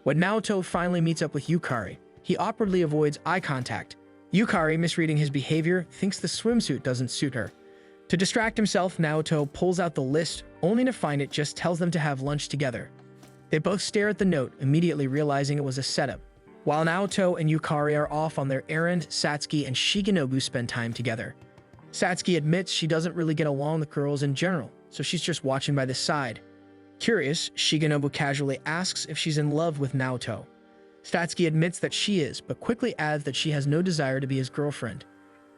When Naoto finally meets up with Yukari, he awkwardly avoids eye contact. Yukari, misreading his behavior, thinks the swimsuit doesn't suit her. To distract himself, Naoto pulls out the list, only to find it just tells them to have lunch together. They both stare at the note, immediately realizing it was a setup. While Naoto and Yukari are off on their errand, Satsuki and Shigenobu spend time together. Satsuki admits she doesn't really get along with girls in general, so she's just watching by the side. Curious, Shigenobu casually asks if she's in love with Naoto. Satsuki admits that she is, but quickly adds that she has no desire to be his girlfriend.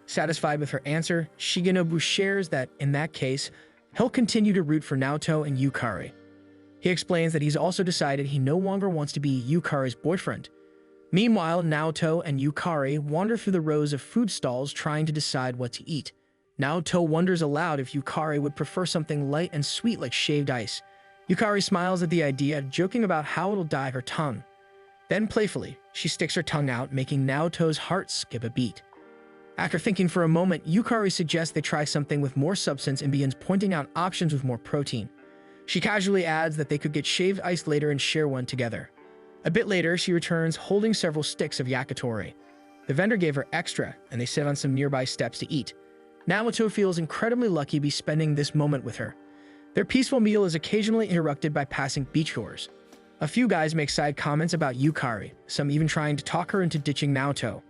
Satisfied with her answer, Shigenobu shares that, in that case, he'll continue to root for Naoto and Yukari. He explains that he's also decided he no longer wants to be Yukari's boyfriend. Meanwhile, Naoto and Yukari wander through the rows of food stalls trying to decide what to eat. Naoto wonders aloud if Yukari would prefer something light and sweet like shaved ice. Yukari smiles at the idea, joking about how it'll dye her tongue. Then playfully, she sticks her tongue out, making Naoto's heart skip a beat. After thinking for a moment, Yukari suggests they try something with more substance and begins pointing out options with more protein. She casually adds that they could get shaved ice later and share one together. A bit later, she returns holding several sticks of yakitori. The vendor gave her extra, and they sit on some nearby steps to eat. Naoto feels incredibly lucky to be spending this moment with her. Their peaceful meal is occasionally interrupted by passing beachgoers. A few guys make side comments about Yukari, some even trying to talk her into ditching Naoto.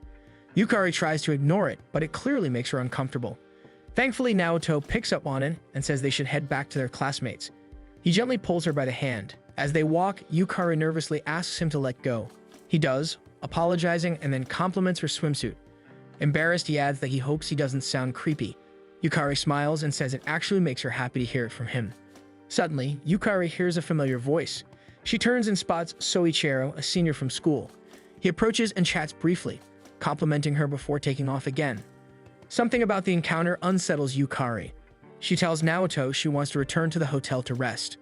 Yukari tries to ignore it, but it clearly makes her uncomfortable. Thankfully, Naoto picks up on it and says they should head back to their classmates. He gently pulls her by the hand. As they walk, Yukari nervously asks him to let go. He does, apologizing and then compliments her swimsuit. Embarrassed, he adds that he hopes he doesn't sound creepy. Yukari smiles and says it actually makes her happy to hear it from him. Suddenly, Yukari hears a familiar voice. She turns and spots Soichiro, a senior from school. He approaches and chats briefly, complimenting her before taking off again. Something about the encounter unsettles Yukari. She tells Naoto she wants to return to the hotel to rest.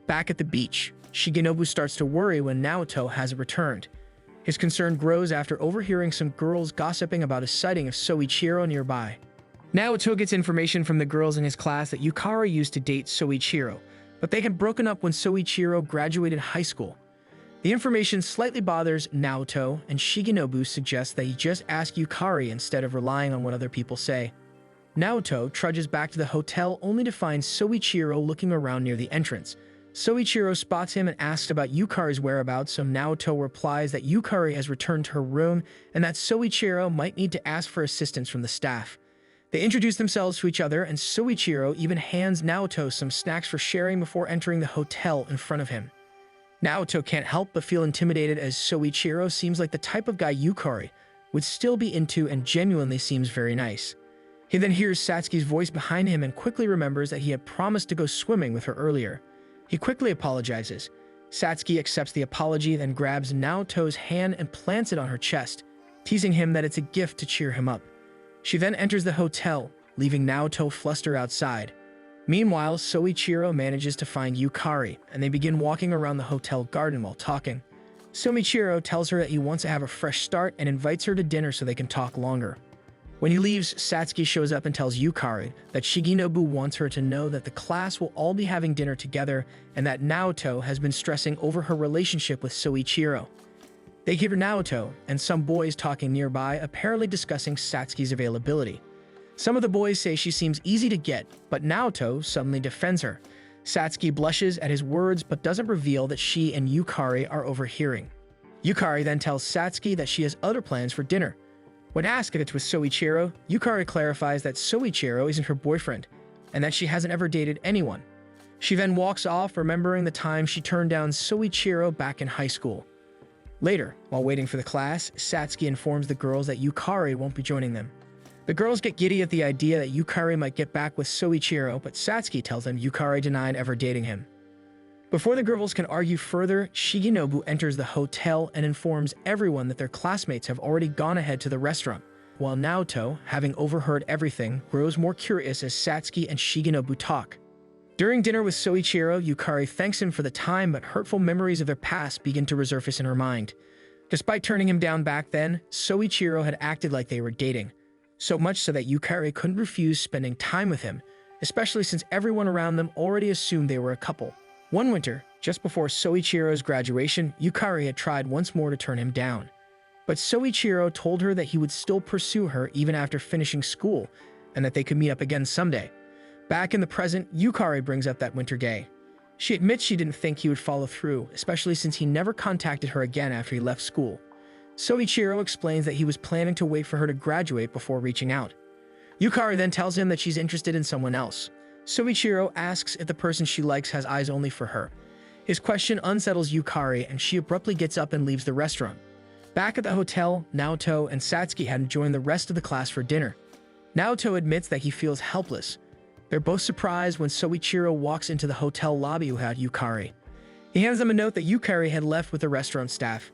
Back at the beach, Shigenobu starts to worry when Naoto hasn't returned. His concern grows after overhearing some girls gossiping about a sighting of Soichiro nearby. Naoto gets information from the girls in his class that Yukari used to date Soichiro, but they had broken up when Soichiro graduated high school. The information slightly bothers Naoto, and Shigenobu suggests that he just ask Yukari instead of relying on what other people say. Naoto trudges back to the hotel only to find Soichiro looking around near the entrance. Soichiro spots him and asks about Yukari's whereabouts, so Naoto replies that Yukari has returned to her room and that Soichiro might need to ask for assistance from the staff. They introduce themselves to each other, and Soichiro even hands Naoto some snacks for sharing before entering the hotel in front of him. Naoto can't help but feel intimidated, as Soichiro seems like the type of guy Yukari would still be into and genuinely seems very nice. He then hears Satsuki's voice behind him and quickly remembers that he had promised to go swimming with her earlier. He quickly apologizes. Satsuki accepts the apology, then grabs Naoto's hand and plants it on her chest, teasing him that it's a gift to cheer him up. She then enters the hotel, leaving Naoto flustered outside. Meanwhile, Soichiro manages to find Yukari, and they begin walking around the hotel garden while talking. Soichiro tells her that he wants to have a fresh start and invites her to dinner so they can talk longer. When he leaves, Satsuki shows up and tells Yukari that Shigenobu wants her to know that the class will all be having dinner together and that Naoto has been stressing over her relationship with Soichiro. They hear Naoto and some boys talking nearby, apparently discussing Satsuki's availability. Some of the boys say she seems easy to get, but Naoto suddenly defends her. Satsuki blushes at his words but doesn't reveal that she and Yukari are overhearing. Yukari then tells Satsuki that she has other plans for dinner. When asked if it's with Soichiro, Yukari clarifies that Soichiro isn't her boyfriend, and that she hasn't ever dated anyone. She then walks off, remembering the time she turned down Soichiro back in high school. Later, while waiting for the class, Satsuki informs the girls that Yukari won't be joining them. The girls get giddy at the idea that Yukari might get back with Soichiro, but Satsuki tells them Yukari denied ever dating him. Before the girls can argue further, Shigenobu enters the hotel and informs everyone that their classmates have already gone ahead to the restaurant, while Naoto, having overheard everything, grows more curious as Satsuki and Shigenobu talk. During dinner with Soichiro, Yukari thanks him for the time, but hurtful memories of their past begin to resurface in her mind. Despite turning him down back then, Soichiro had acted like they were dating, so much so that Yukari couldn't refuse spending time with him, especially since everyone around them already assumed they were a couple. One winter, just before Soichiro's graduation, Yukari had tried once more to turn him down. But Soichiro told her that he would still pursue her even after finishing school, and that they could meet up again someday. Back in the present, Yukari brings up that winter day. She admits she didn't think he would follow through, especially since he never contacted her again after he left school. Soichiro explains that he was planning to wait for her to graduate before reaching out. Yukari then tells him that she's interested in someone else. Soichiro asks if the person she likes has eyes only for her. His question unsettles Yukari, and she abruptly gets up and leaves the restaurant. Back at the hotel, Naoto and Satsuki had joined the rest of the class for dinner. Naoto admits that he feels helpless. They're both surprised when Soichiro walks into the hotel lobby without Yukari. He hands them a note that Yukari had left with the restaurant staff.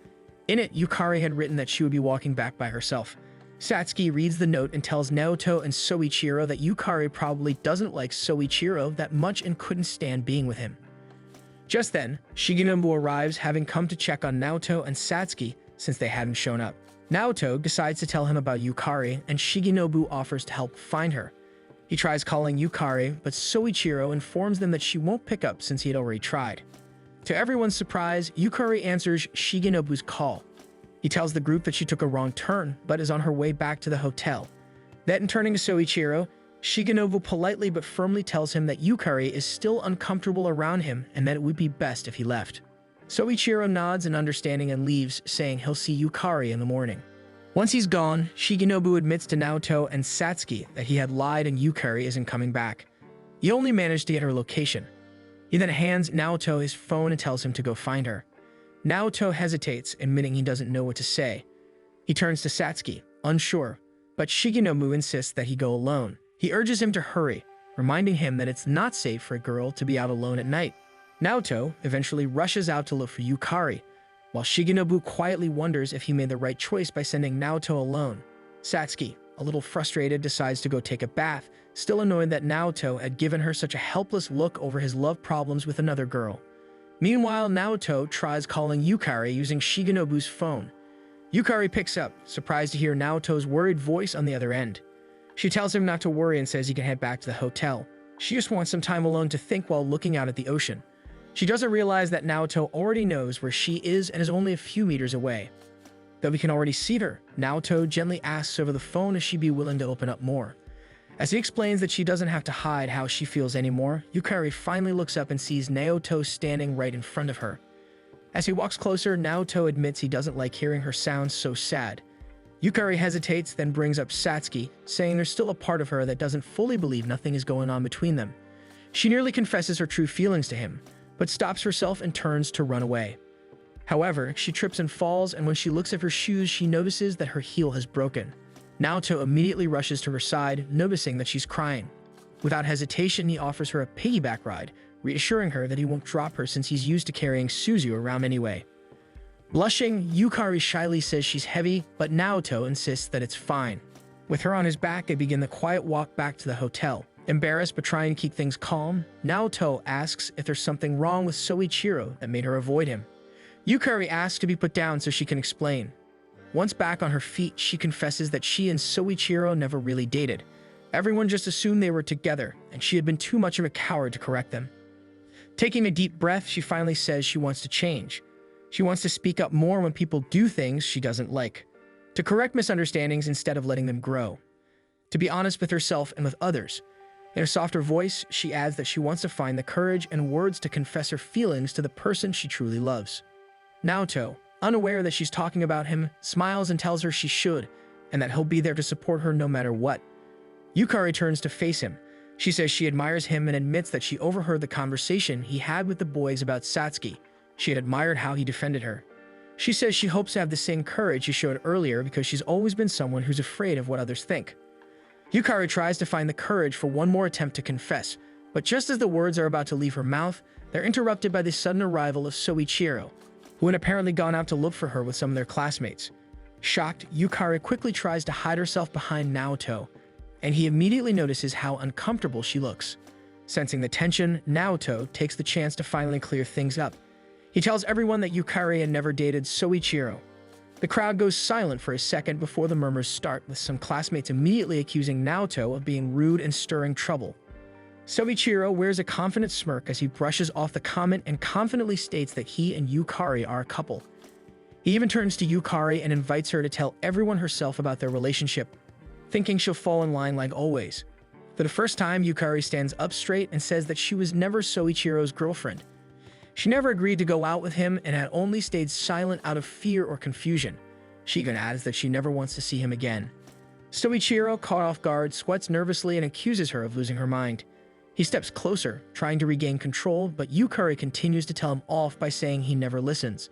In it, Yukari had written that she would be walking back by herself. Satsuki reads the note and tells Naoto and Soichiro that Yukari probably doesn't like Soichiro that much and couldn't stand being with him. Just then, Shigenobu arrives, having come to check on Naoto and Satsuki since they hadn't shown up. Naoto decides to tell him about Yukari, and Shigenobu offers to help find her. He tries calling Yukari, but Soichiro informs them that she won't pick up since he had already tried. To everyone's surprise, Yukari answers Shigenobu's call. He tells the group that she took a wrong turn, but is on her way back to the hotel. Then, turning to Soichiro, Shigenobu politely but firmly tells him that Yukari is still uncomfortable around him and that it would be best if he left. Soichiro nods in understanding and leaves, saying he'll see Yukari in the morning. Once he's gone, Shigenobu admits to Naoto and Satsuki that he had lied and Yukari isn't coming back. He only managed to get her location. He then hands Naoto his phone and tells him to go find her. Naoto hesitates, admitting he doesn't know what to say. He turns to Satsuki, unsure, but Shigenobu insists that he go alone. He urges him to hurry, reminding him that it's not safe for a girl to be out alone at night. Naoto eventually rushes out to look for Yukari, while Shigenobu quietly wonders if he made the right choice by sending Naoto alone. Satsuki, a little frustrated, decides to go take a bath, still annoyed that Naoto had given her such a helpless look over his love problems with another girl. Meanwhile, Naoto tries calling Yukari using Shigenobu's phone. Yukari picks up, surprised to hear Naoto's worried voice on the other end. She tells him not to worry and says he can head back to the hotel. She just wants some time alone to think while looking out at the ocean. She doesn't realize that Naoto already knows where she is and is only a few meters away. Though he can already see her, Naoto gently asks over the phone if she'd be willing to open up more. As he explains that she doesn't have to hide how she feels anymore, Yukari finally looks up and sees Naoto standing right in front of her. As he walks closer, Naoto admits he doesn't like hearing her sound so sad. Yukari hesitates, then brings up Satsuki, saying there's still a part of her that doesn't fully believe nothing is going on between them. She nearly confesses her true feelings to him, but stops herself and turns to run away. However, she trips and falls, and when she looks at her shoes, she notices that her heel has broken. Naoto immediately rushes to her side, noticing that she's crying. Without hesitation, he offers her a piggyback ride, reassuring her that he won't drop her since he's used to carrying Suzu around anyway. Blushing, Yukari shyly says she's heavy, but Naoto insists that it's fine. With her on his back, they begin the quiet walk back to the hotel. Embarrassed but trying to keep things calm, Naoto asks if there's something wrong with Soichiro that made her avoid him. Yukari asks to be put down so she can explain. Once back on her feet, she confesses that she and Soichiro never really dated. Everyone just assumed they were together, and she had been too much of a coward to correct them. Taking a deep breath, she finally says she wants to change. She wants to speak up more when people do things she doesn't like, to correct misunderstandings instead of letting them grow, to be honest with herself and with others. In a softer voice, she adds that she wants to find the courage and words to confess her feelings to the person she truly loves. Naoto, unaware that she's talking about him, smiles and tells her she should, and that he'll be there to support her no matter what. Yukari turns to face him. She says she admires him and admits that she overheard the conversation he had with the boys about Satsuki. She had admired how he defended her. She says she hopes to have the same courage he showed earlier because she's always been someone who's afraid of what others think. Yukari tries to find the courage for one more attempt to confess, but just as the words are about to leave her mouth, they're interrupted by the sudden arrival of Soichiro, who had apparently gone out to look for her with some of their classmates. Shocked, Yukari quickly tries to hide herself behind Naoto, and he immediately notices how uncomfortable she looks. Sensing the tension, Naoto takes the chance to finally clear things up. He tells everyone that Yukari had never dated Soichiro. The crowd goes silent for a second before the murmurs start, with some classmates immediately accusing Naoto of being rude and stirring trouble. Soichiro wears a confident smirk as he brushes off the comment and confidently states that he and Yukari are a couple. He even turns to Yukari and invites her to tell everyone herself about their relationship, thinking she'll fall in line like always. For the first time, Yukari stands up straight and says that she was never Soichiro's girlfriend. She never agreed to go out with him and had only stayed silent out of fear or confusion. She even adds that she never wants to see him again. Soichiro, caught off guard, sweats nervously and accuses her of losing her mind. He steps closer, trying to regain control, but Yukari continues to tell him off by saying he never listens.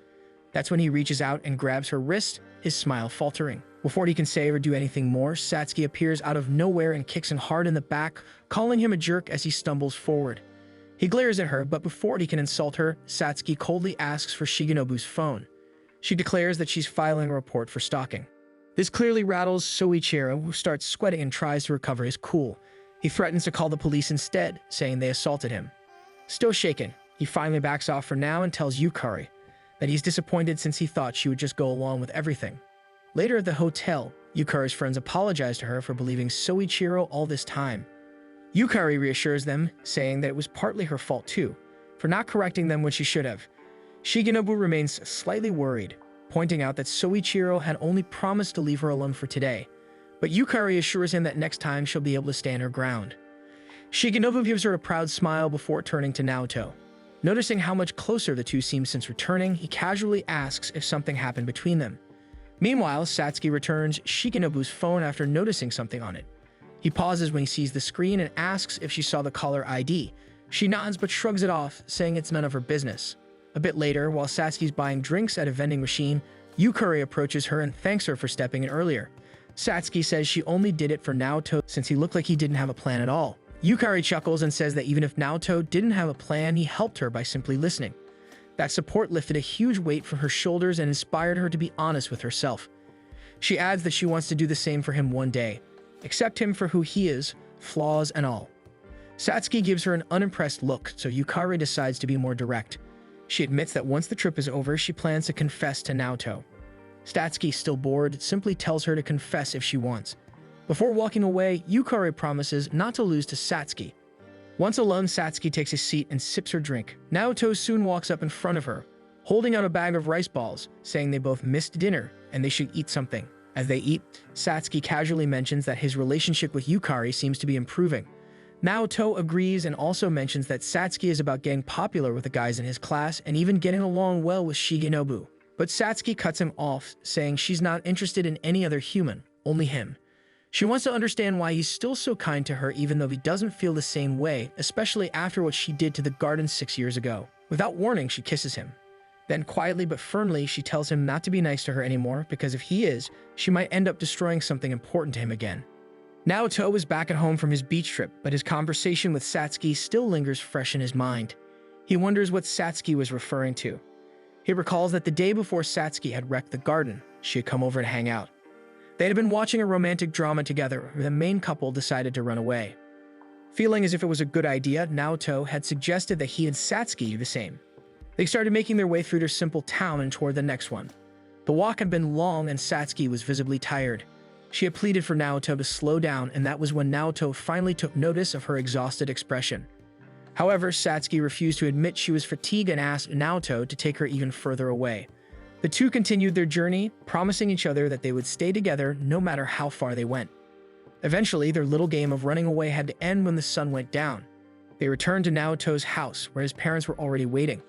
That's when he reaches out and grabs her wrist, his smile faltering. Before he can say or do anything more, Satsuki appears out of nowhere and kicks him hard in the back, calling him a jerk as he stumbles forward. He glares at her, but before he can insult her, Satsuki coldly asks for Shigenobu's phone. She declares that she's filing a report for stalking. This clearly rattles Soichiro, who starts sweating and tries to recover his cool. He threatens to call the police instead, saying they assaulted him. Still shaken, he finally backs off for now and tells Yukari that he's disappointed since he thought she would just go along with everything. Later at the hotel, Yukari's friends apologize to her for believing Soichiro all this time. Yukari reassures them, saying that it was partly her fault too, for not correcting them when she should have. Shigenobu remains slightly worried, pointing out that Soichiro had only promised to leave her alone for today, but Yukari assures him that next time she'll be able to stand her ground. Shigenobu gives her a proud smile before turning to Naoto. Noticing how much closer the two seem since returning, he casually asks if something happened between them. Meanwhile, Satsuki returns Shigenobu's phone after noticing something on it. He pauses when he sees the screen and asks if she saw the caller ID. She nods but shrugs it off, saying it's none of her business. A bit later, while Satsuki's buying drinks at a vending machine, Yukari approaches her and thanks her for stepping in earlier. Satsuki says she only did it for Naoto since he looked like he didn't have a plan at all. Yukari chuckles and says that even if Naoto didn't have a plan, he helped her by simply listening. That support lifted a huge weight from her shoulders and inspired her to be honest with herself. She adds that she wants to do the same for him one day, accept him for who he is, flaws and all. Satsuki gives her an unimpressed look, so Yukari decides to be more direct. She admits that once the trip is over, she plans to confess to Naoto. Satsuki, still bored, simply tells her to confess if she wants. Before walking away, Yukari promises not to lose to Satsuki. Once alone, Satsuki takes a seat and sips her drink. Naoto soon walks up in front of her, holding out a bag of rice balls, saying they both missed dinner and they should eat something. As they eat, Satsuki casually mentions that his relationship with Yukari seems to be improving. Naoto agrees and also mentions that Satsuki is about getting popular with the guys in his class and even getting along well with Shigenobu. But Satsuki cuts him off, saying she's not interested in any other human, only him. She wants to understand why he's still so kind to her even though he doesn't feel the same way, especially after what she did to the garden 6 years ago. Without warning, she kisses him. Then quietly but firmly, she tells him not to be nice to her anymore because if he is, she might end up destroying something important to him again. Naoto is back at home from his beach trip, but his conversation with Satsuki still lingers fresh in his mind. He wonders what Satsuki was referring to. He recalls that the day before Satsuki had wrecked the garden, she had come over to hang out. They had been watching a romantic drama together where the main couple decided to run away. Feeling as if it was a good idea, Naoto had suggested that he and Satsuki do the same. They started making their way through their simple town and toward the next one. The walk had been long and Satsuki was visibly tired. She had pleaded for Naoto to slow down, and that was when Naoto finally took notice of her exhausted expression. However, Satsuki refused to admit she was fatigued and asked Naoto to take her even further away. The two continued their journey, promising each other that they would stay together no matter how far they went. Eventually, their little game of running away had to end when the sun went down. They returned to Naoto's house, where his parents were already waiting.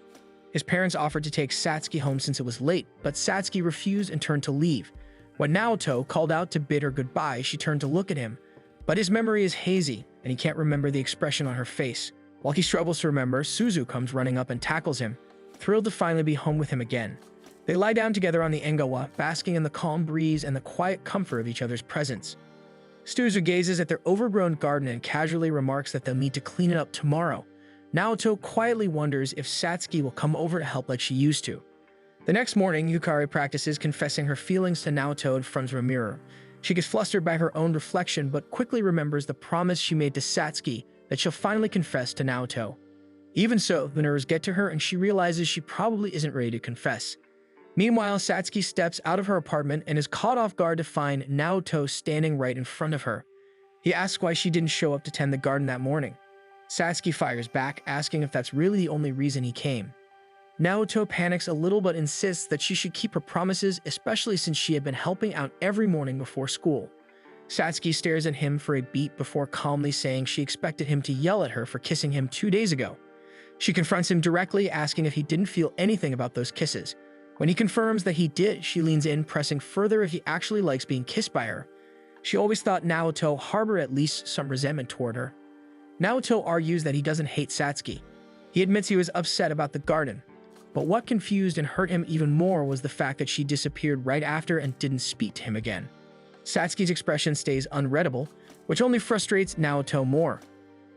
His parents offered to take Satsuki home since it was late, but Satsuki refused and turned to leave. When Naoto called out to bid her goodbye, she turned to look at him, but his memory is hazy, and he can't remember the expression on her face. While he struggles to remember, Suzu comes running up and tackles him, thrilled to finally be home with him again. They lie down together on the engawa, basking in the calm breeze and the quiet comfort of each other's presence. Suzu gazes at their overgrown garden and casually remarks that they'll need to clean it up tomorrow. Naoto quietly wonders if Satsuki will come over to help like she used to. The next morning, Yukari practices confessing her feelings to Naoto in front of a mirror. She gets flustered by her own reflection, but quickly remembers the promise she made to Satsuki that she'll finally confess to Naoto. Even so, the nerves get to her and she realizes she probably isn't ready to confess. Meanwhile, Satsuki steps out of her apartment and is caught off guard to find Naoto standing right in front of her. He asks why she didn't show up to tend the garden that morning. Satsuki fires back, asking if that's really the only reason he came. Naoto panics a little but insists that she should keep her promises, especially since she had been helping out every morning before school. Satsuki stares at him for a beat before calmly saying she expected him to yell at her for kissing him 2 days ago. She confronts him directly, asking if he didn't feel anything about those kisses. When he confirms that he did, she leans in, pressing further if he actually likes being kissed by her. She always thought Naoto harbored at least some resentment toward her. Naoto argues that he doesn't hate Satsuki. He admits he was upset about the garden. But what confused and hurt him even more was the fact that she disappeared right after and didn't speak to him again. Satsuki's expression stays unreadable, which only frustrates Naoto more.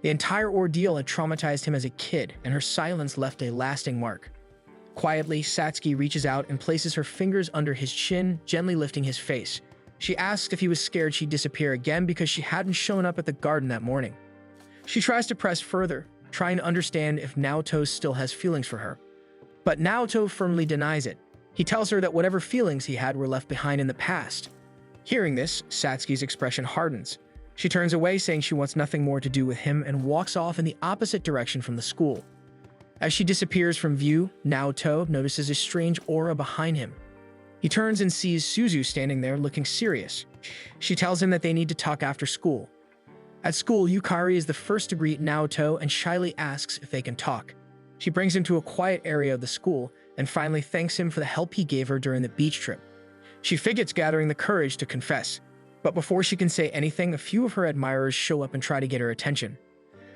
The entire ordeal had traumatized him as a kid, and her silence left a lasting mark. Quietly, Satsuki reaches out and places her fingers under his chin, gently lifting his face. She asks if he was scared she'd disappear again because she hadn't shown up at the garden that morning. She tries to press further, trying to understand if Naoto still has feelings for her. But Naoto firmly denies it. He tells her that whatever feelings he had were left behind in the past. Hearing this, Satsuki's expression hardens. She turns away, saying she wants nothing more to do with him, and walks off in the opposite direction from the school. As she disappears from view, Naoto notices a strange aura behind him. He turns and sees Suzu standing there looking serious. She tells him that they need to talk after school. At school, Yukari is the first to greet Naoto and shyly asks if they can talk. She brings him to a quiet area of the school and finally thanks him for the help he gave her during the beach trip. She fidgets, gathering the courage to confess. But before she can say anything, a few of her admirers show up and try to get her attention.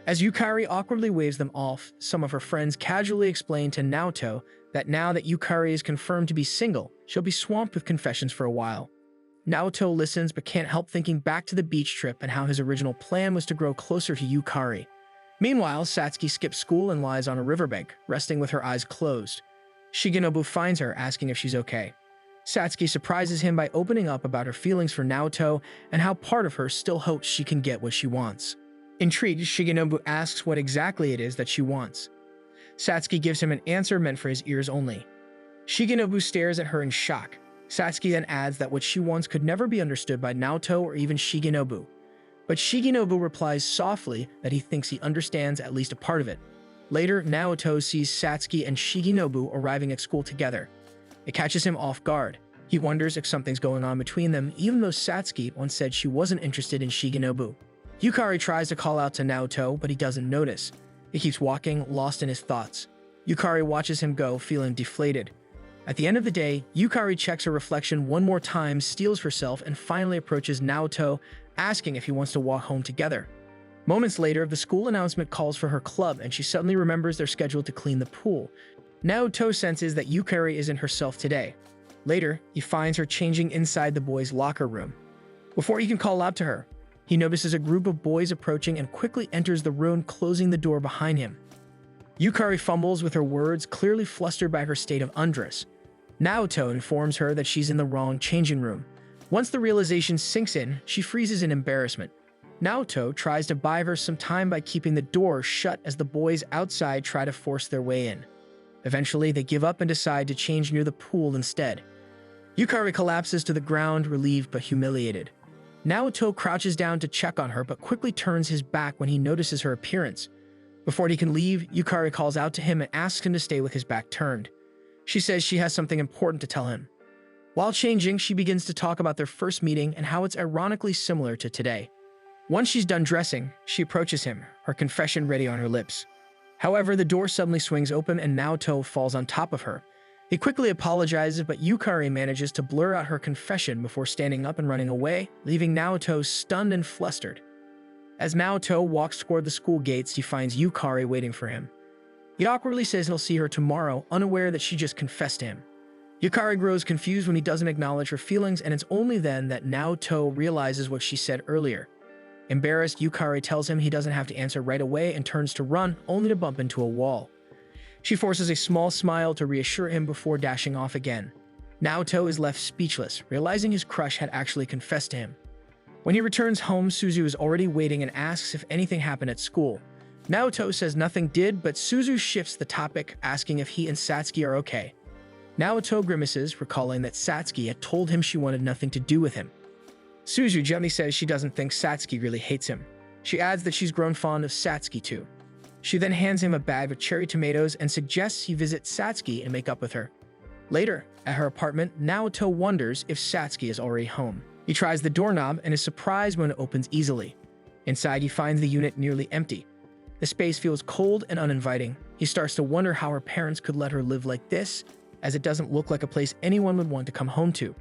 As Yukari awkwardly waves them off, some of her friends casually explain to Naoto that now that Yukari is confirmed to be single, she'll be swamped with confessions for a while. Naoto listens but can't help thinking back to the beach trip and how his original plan was to grow closer to Yukari. Meanwhile, Satsuki skips school and lies on a riverbank, resting with her eyes closed. Shigenobu finds her, asking if she's okay. Satsuki surprises him by opening up about her feelings for Naoto and how part of her still hopes she can get what she wants. Intrigued, Shigenobu asks what exactly it is that she wants. Satsuki gives him an answer meant for his ears only. Shigenobu stares at her in shock. Satsuki then adds that what she wants could never be understood by Naoto or even Shigenobu. But Shigenobu replies softly that he thinks he understands at least a part of it. Later, Naoto sees Satsuki and Shigenobu arriving at school together. It catches him off guard. He wonders if something's going on between them, even though Satsuki once said she wasn't interested in Shigenobu. Yukari tries to call out to Naoto, but he doesn't notice. He keeps walking, lost in his thoughts. Yukari watches him go, feeling deflated. At the end of the day, Yukari checks her reflection one more time, steels herself, and finally approaches Naoto, asking if he wants to walk home together. Moments later, the school announcement calls for her club, and she suddenly remembers they're scheduled to clean the pool. Naoto senses that Yukari isn't herself today. Later, he finds her changing inside the boys' locker room. Before he can call out to her, he notices a group of boys approaching and quickly enters the room, closing the door behind him. Yukari fumbles with her words, clearly flustered by her state of undress. Naoto informs her that she's in the wrong changing room. Once the realization sinks in, she freezes in embarrassment. Naoto tries to buy her some time by keeping the door shut as the boys outside try to force their way in. Eventually, they give up and decide to change near the pool instead. Yukari collapses to the ground, relieved but humiliated. Naoto crouches down to check on her but quickly turns his back when he notices her appearance. Before he can leave, Yukari calls out to him and asks him to stay with his back turned. She says she has something important to tell him. While changing, she begins to talk about their first meeting and how it's ironically similar to today. Once she's done dressing, she approaches him, her confession ready on her lips. However, the door suddenly swings open and Naoto falls on top of her. He quickly apologizes, but Yukari manages to blur out her confession before standing up and running away, leaving Naoto stunned and flustered. As Naoto walks toward the school gates, he finds Yukari waiting for him. He awkwardly says he'll see her tomorrow, unaware that she just confessed to him. Yukari grows confused when he doesn't acknowledge her feelings, and it's only then that Naoto realizes what she said earlier. Embarrassed, Yukari tells him he doesn't have to answer right away and turns to run, only to bump into a wall. She forces a small smile to reassure him before dashing off again. Naoto is left speechless, realizing his crush had actually confessed to him. When he returns home, Suzu is already waiting and asks if anything happened at school. Naoto says nothing did, but Suzu shifts the topic, asking if he and Satsuki are okay. Naoto grimaces, recalling that Satsuki had told him she wanted nothing to do with him. Suzu gently says she doesn't think Satsuki really hates him. She adds that she's grown fond of Satsuki too. She then hands him a bag of cherry tomatoes and suggests he visit Satsuki and make up with her. Later, at her apartment, Naoto wonders if Satsuki is already home. He tries the doorknob and is surprised when it opens easily. Inside, he finds the unit nearly empty. The space feels cold and uninviting. He starts to wonder how her parents could let her live like this, as it doesn't look like a place anyone would want to come home to.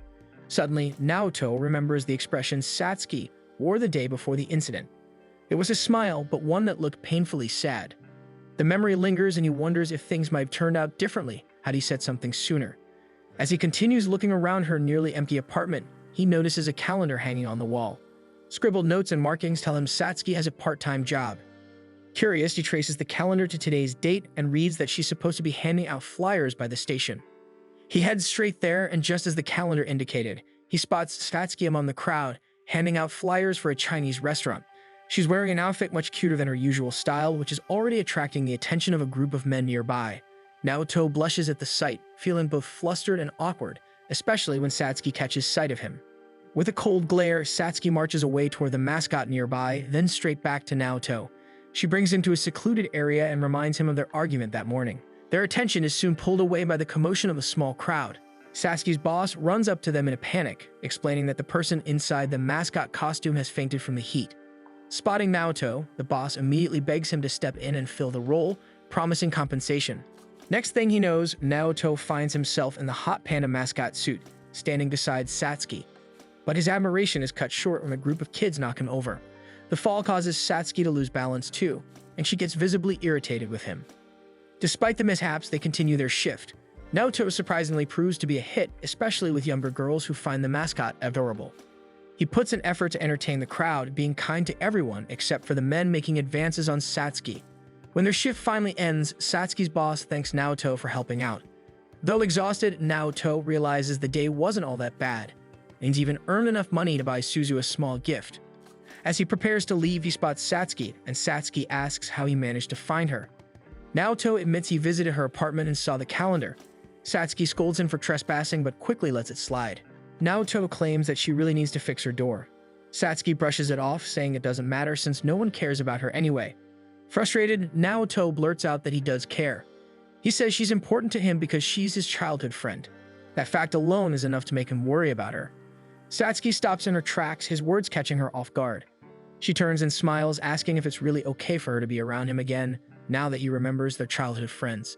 Suddenly, Naoto remembers the expression Satsuki wore the day before the incident. It was a smile, but one that looked painfully sad. The memory lingers and he wonders if things might have turned out differently had he said something sooner. As he continues looking around her nearly empty apartment, he notices a calendar hanging on the wall. Scribbled notes and markings tell him Satsuki has a part-time job. Curious, he traces the calendar to today's date and reads that she's supposed to be handing out flyers by the station. He heads straight there, and just as the calendar indicated, he spots Satsuki among the crowd, handing out flyers for a Chinese restaurant. She's wearing an outfit much cuter than her usual style, which is already attracting the attention of a group of men nearby. Naoto blushes at the sight, feeling both flustered and awkward, especially when Satsuki catches sight of him. With a cold glare, Satsuki marches away toward the mascot nearby, then straight back to Naoto. She brings him to a secluded area and reminds him of their argument that morning. Their attention is soon pulled away by the commotion of a small crowd. Satsuki's boss runs up to them in a panic, explaining that the person inside the mascot costume has fainted from the heat. Spotting Naoto, the boss immediately begs him to step in and fill the role, promising compensation. Next thing he knows, Naoto finds himself in the hot panda mascot suit, standing beside Satsuki. But his admiration is cut short when a group of kids knock him over. The fall causes Satsuki to lose balance too, and she gets visibly irritated with him. Despite the mishaps, they continue their shift. Naoto surprisingly proves to be a hit, especially with younger girls who find the mascot adorable. He puts an effort to entertain the crowd, being kind to everyone except for the men making advances on Satsuki. When their shift finally ends, Satsuki's boss thanks Naoto for helping out. Though exhausted, Naoto realizes the day wasn't all that bad, and he's even earned enough money to buy Suzu a small gift. As he prepares to leave, he spots Satsuki, and Satsuki asks how he managed to find her. Naoto admits he visited her apartment and saw the calendar. Satsuki scolds him for trespassing but quickly lets it slide. Naoto claims that she really needs to fix her door. Satsuki brushes it off, saying it doesn't matter since no one cares about her anyway. Frustrated, Naoto blurts out that he does care. He says she's important to him because she's his childhood friend. That fact alone is enough to make him worry about her. Satsuki stops in her tracks, his words catching her off guard. She turns and smiles, asking if it's really okay for her to be around him again, now that he remembers their childhood friends.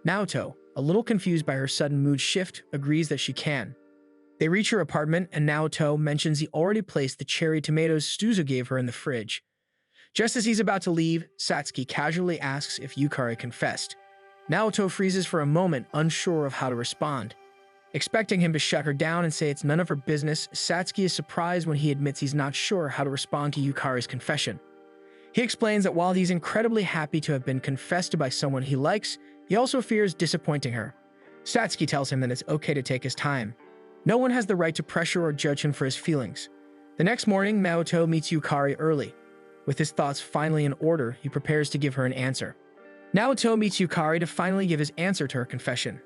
Naoto, a little confused by her sudden mood shift, agrees that she can. They reach her apartment, and Naoto mentions he already placed the cherry tomatoes Suzu gave her in the fridge. Just as he's about to leave, Satsuki casually asks if Yukari confessed. Naoto freezes for a moment, unsure of how to respond. Expecting him to shut her down and say it's none of her business, Satsuki is surprised when he admits he's not sure how to respond to Yukari's confession. He explains that while he's incredibly happy to have been confessed to by someone he likes, he also fears disappointing her. Satsuki tells him that it's okay to take his time. No one has the right to pressure or judge him for his feelings. The next morning, Naoto meets Yukari early. With his thoughts finally in order, he prepares to give her an answer. Naoto meets Yukari to finally give his answer to her confession.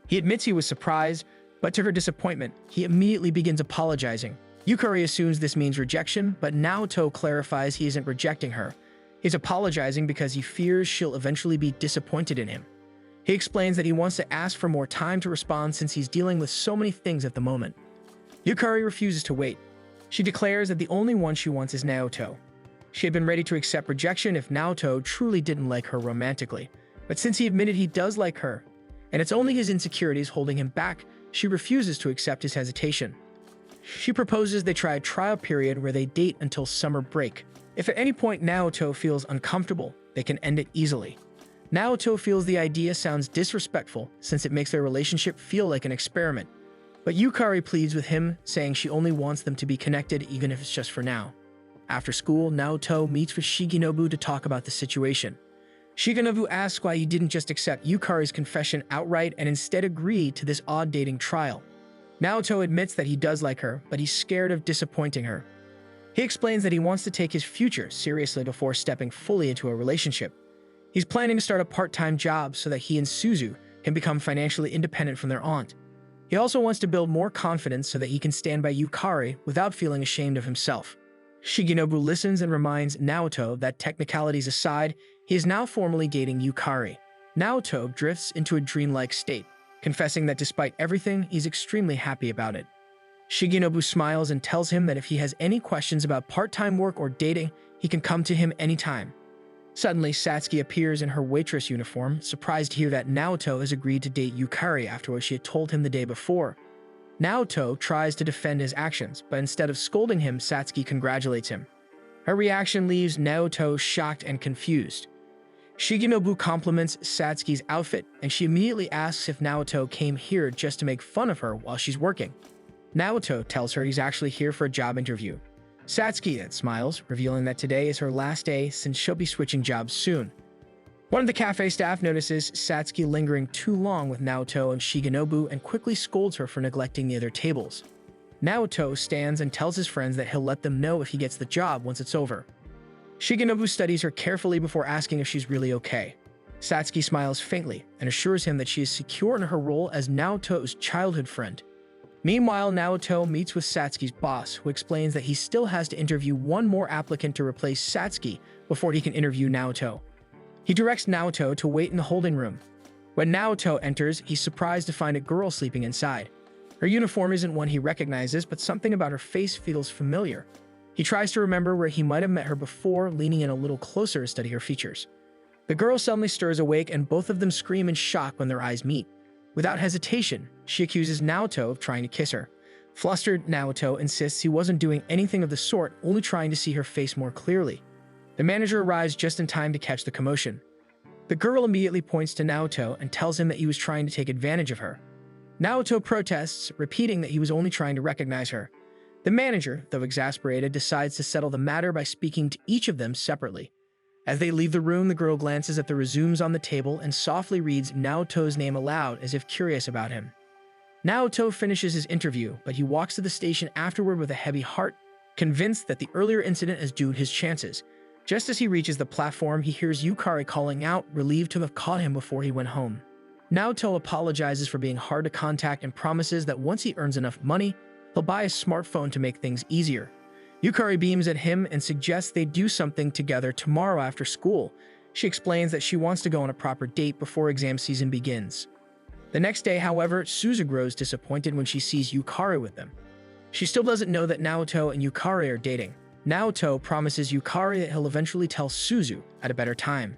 He admits he was surprised, but to her disappointment, he immediately begins apologizing. Yukari assumes this means rejection, but Naoto clarifies he isn't rejecting her. He's apologizing because he fears she'll eventually be disappointed in him. He explains that he wants to ask for more time to respond since he's dealing with so many things at the moment. Yukari refuses to wait. She declares that the only one she wants is Naoto. She had been ready to accept rejection if Naoto truly didn't like her romantically, but since he admitted he does like her, and it's only his insecurities holding him back, she refuses to accept his hesitation. She proposes they try a trial period where they date until summer break. If at any point Naoto feels uncomfortable, they can end it easily. Naoto feels the idea sounds disrespectful since it makes their relationship feel like an experiment. But Yukari pleads with him, saying she only wants them to be connected even if it's just for now. After school, Naoto meets with Shigenobu to talk about the situation. Shigenobu asks why he didn't just accept Yukari's confession outright and instead agree to this odd dating trial. Naoto admits that he does like her, but he's scared of disappointing her. He explains that he wants to take his future seriously before stepping fully into a relationship. He's planning to start a part-time job so that he and Suzu can become financially independent from their aunt. He also wants to build more confidence so that he can stand by Yukari without feeling ashamed of himself. Shigenobu listens and reminds Naoto that technicalities aside, he is now formally dating Yukari. Naoto drifts into a dreamlike state, confessing that despite everything, he's extremely happy about it. Shigenobu smiles and tells him that if he has any questions about part-time work or dating, he can come to him anytime. Suddenly, Satsuki appears in her waitress uniform, surprised to hear that Naoto has agreed to date Yukari after what she had told him the day before. Naoto tries to defend his actions, but instead of scolding him, Satsuki congratulates him. Her reaction leaves Naoto shocked and confused. Shigenobu compliments Satsuki's outfit, and she immediately asks if Naoto came here just to make fun of her while she's working. Naoto tells her he's actually here for a job interview. Satsuki then smiles, revealing that today is her last day since she'll be switching jobs soon. One of the cafe staff notices Satsuki lingering too long with Naoto and Shigenobu and quickly scolds her for neglecting the other tables. Naoto stands and tells his friends that he'll let them know if he gets the job once it's over. Shigenobu studies her carefully before asking if she's really okay. Satsuki smiles faintly and assures him that she is secure in her role as Naoto's childhood friend. Meanwhile, Naoto meets with Satsuki's boss, who explains that he still has to interview one more applicant to replace Satsuki before he can interview Naoto. He directs Naoto to wait in the holding room. When Naoto enters, he's surprised to find a girl sleeping inside. Her uniform isn't one he recognizes, but something about her face feels familiar. He tries to remember where he might have met her before, leaning in a little closer to study her features. The girl suddenly stirs awake and both of them scream in shock when their eyes meet. Without hesitation, she accuses Naoto of trying to kiss her. Flustered, Naoto insists he wasn't doing anything of the sort, only trying to see her face more clearly. The manager arrives just in time to catch the commotion. The girl immediately points to Naoto and tells him that he was trying to take advantage of her. Naoto protests, repeating that he was only trying to recognize her. The manager, though exasperated, decides to settle the matter by speaking to each of them separately. As they leave the room, the girl glances at the resumes on the table and softly reads Naoto's name aloud as if curious about him. Naoto finishes his interview, but he walks to the station afterward with a heavy heart, convinced that the earlier incident has doomed his chances. Just as he reaches the platform, he hears Yukari calling out, relieved to have caught him before he went home. Naoto apologizes for being hard to contact and promises that once he earns enough money, he'll buy a smartphone to make things easier. Yukari beams at him and suggests they do something together tomorrow after school. She explains that she wants to go on a proper date before exam season begins. The next day, however, Suzu grows disappointed when she sees Yukari with them. She still doesn't know that Naoto and Yukari are dating. Naoto promises Yukari that he'll eventually tell Suzu at a better time.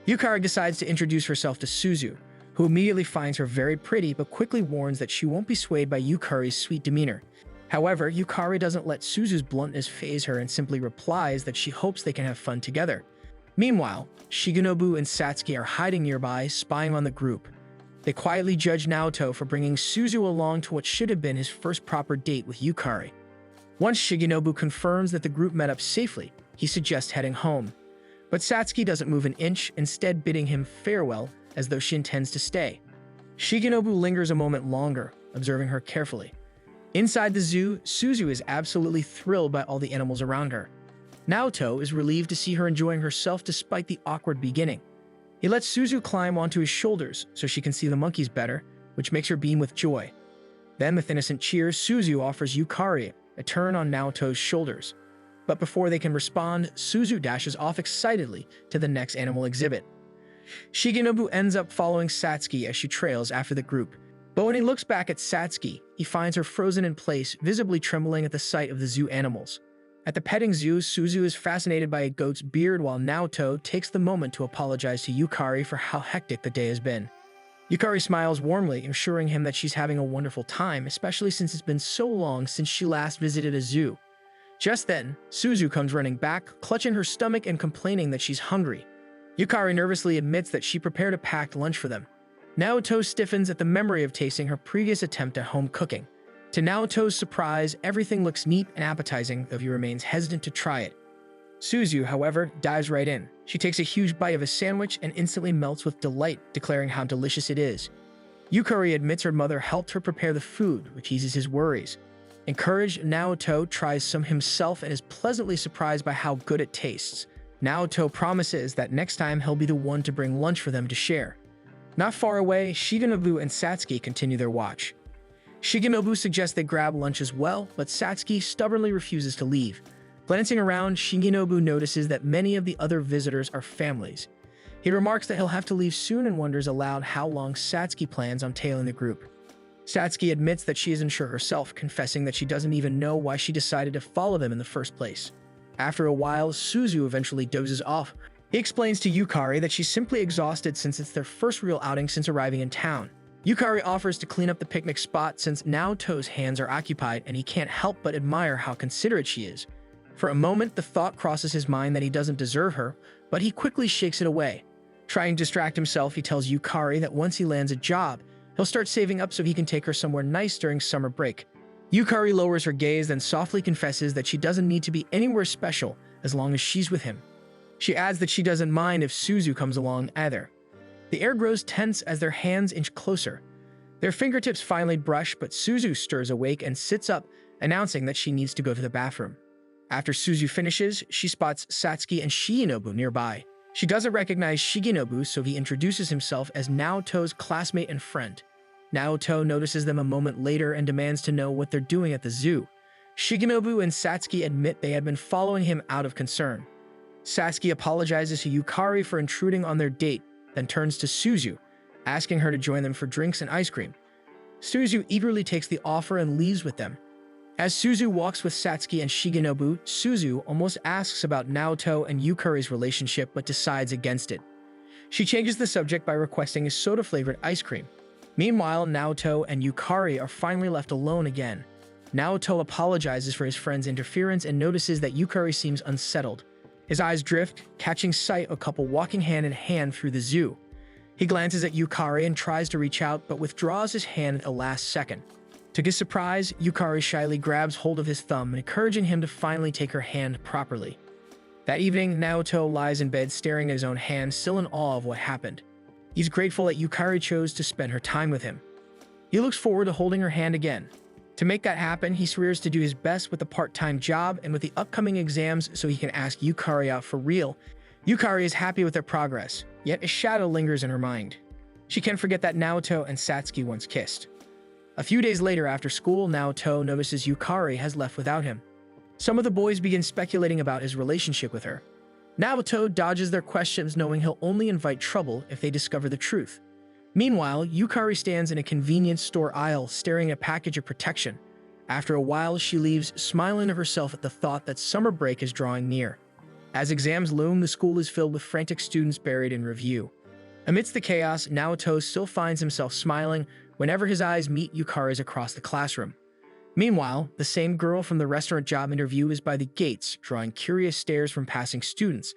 Yukari decides to introduce herself to Suzu, who immediately finds her very pretty but quickly warns that she won't be swayed by Yukari's sweet demeanor. However, Yukari doesn't let Suzu's bluntness faze her and simply replies that she hopes they can have fun together. Meanwhile, Shigenobu and Satsuki are hiding nearby, spying on the group. They quietly judge Naoto for bringing Suzu along to what should have been his first proper date with Yukari. Once Shigenobu confirms that the group met up safely, he suggests heading home. But Satsuki doesn't move an inch, instead bidding him farewell as though she intends to stay. Shigenobu lingers a moment longer, observing her carefully. Inside the zoo, Suzu is absolutely thrilled by all the animals around her. Naoto is relieved to see her enjoying herself despite the awkward beginning. He lets Suzu climb onto his shoulders so she can see the monkeys better, which makes her beam with joy. Then, with innocent cheers, Suzu offers Yukari a turn on Naoto's shoulders. But before they can respond, Suzu dashes off excitedly to the next animal exhibit. Shigenobu ends up following Satsuki as she trails after the group. But when he looks back at Satsuki, he finds her frozen in place, visibly trembling at the sight of the zoo animals. At the petting zoo, Suzu is fascinated by a goat's beard while Naoto takes the moment to apologize to Yukari for how hectic the day has been. Yukari smiles warmly, assuring him that she's having a wonderful time, especially since it's been so long since she last visited a zoo. Just then, Suzu comes running back, clutching her stomach and complaining that she's hungry. Yukari nervously admits that she prepared a packed lunch for them. Naoto stiffens at the memory of tasting her previous attempt at home cooking. To Naoto's surprise, everything looks neat and appetizing, though he remains hesitant to try it. Suzu, however, dives right in. She takes a huge bite of a sandwich and instantly melts with delight, declaring how delicious it is. Yukari admits her mother helped her prepare the food, which eases his worries. Encouraged, Naoto tries some himself and is pleasantly surprised by how good it tastes. Naoto promises that next time he'll be the one to bring lunch for them to share. Not far away, Shigenobu and Satsuki continue their watch. Shigenobu suggests they grab lunch as well, but Satsuki stubbornly refuses to leave. Glancing around, Shigenobu notices that many of the other visitors are families. He remarks that he'll have to leave soon and wonders aloud how long Satsuki plans on tailing the group. Satsuki admits that she isn't sure herself, confessing that she doesn't even know why she decided to follow them in the first place. After a while, Suzu eventually dozes off. He explains to Yukari that she's simply exhausted since it's their first real outing since arriving in town. Yukari offers to clean up the picnic spot since Naoto's hands are occupied, and he can't help but admire how considerate she is. For a moment, the thought crosses his mind that he doesn't deserve her, but he quickly shakes it away. Trying to distract himself, he tells Yukari that once he lands a job, he'll start saving up so he can take her somewhere nice during summer break. Yukari lowers her gaze, then softly confesses that she doesn't need to be anywhere special as long as she's with him. She adds that she doesn't mind if Suzu comes along either. The air grows tense as their hands inch closer. Their fingertips finally brush, but Suzu stirs awake and sits up, announcing that she needs to go to the bathroom. After Suzu finishes, she spots Satsuki and Shigenobu nearby. She doesn't recognize Shigenobu, so he introduces himself as Naoto's classmate and friend. Naoto notices them a moment later and demands to know what they're doing at the zoo. Shigenobu and Satsuki admit they had been following him out of concern. Satsuki apologizes to Yukari for intruding on their date, then turns to Suzu, asking her to join them for drinks and ice cream. Suzu eagerly takes the offer and leaves with them. As Suzu walks with Satsuki and Shigenobu, Suzu almost asks about Naoto and Yukari's relationship but decides against it. She changes the subject by requesting a soda-flavored ice cream. Meanwhile, Naoto and Yukari are finally left alone again. Naoto apologizes for his friend's interference and notices that Yukari seems unsettled. His eyes drift, catching sight of a couple walking hand in hand through the zoo. He glances at Yukari and tries to reach out, but withdraws his hand at the last second. To his surprise, Yukari shyly grabs hold of his thumb, encouraging him to finally take her hand properly. That evening, Naoto lies in bed staring at his own hand, still in awe of what happened. He's grateful that Yukari chose to spend her time with him. He looks forward to holding her hand again. To make that happen, he swears to do his best with the part-time job and with the upcoming exams so he can ask Yukari out for real. Yukari is happy with their progress, yet a shadow lingers in her mind. She can't forget that Naoto and Satsuki once kissed. A few days later after school, Naoto notices Yukari has left without him. Some of the boys begin speculating about his relationship with her. Naoto dodges their questions, knowing he'll only invite trouble if they discover the truth. Meanwhile, Yukari stands in a convenience store aisle staring at a package of protection. After a while, she leaves, smiling to herself at the thought that summer break is drawing near. As exams loom, the school is filled with frantic students buried in review. Amidst the chaos, Naoto still finds himself smiling whenever his eyes meet Yukari's across the classroom. Meanwhile, the same girl from the restaurant job interview is by the gates, drawing curious stares from passing students.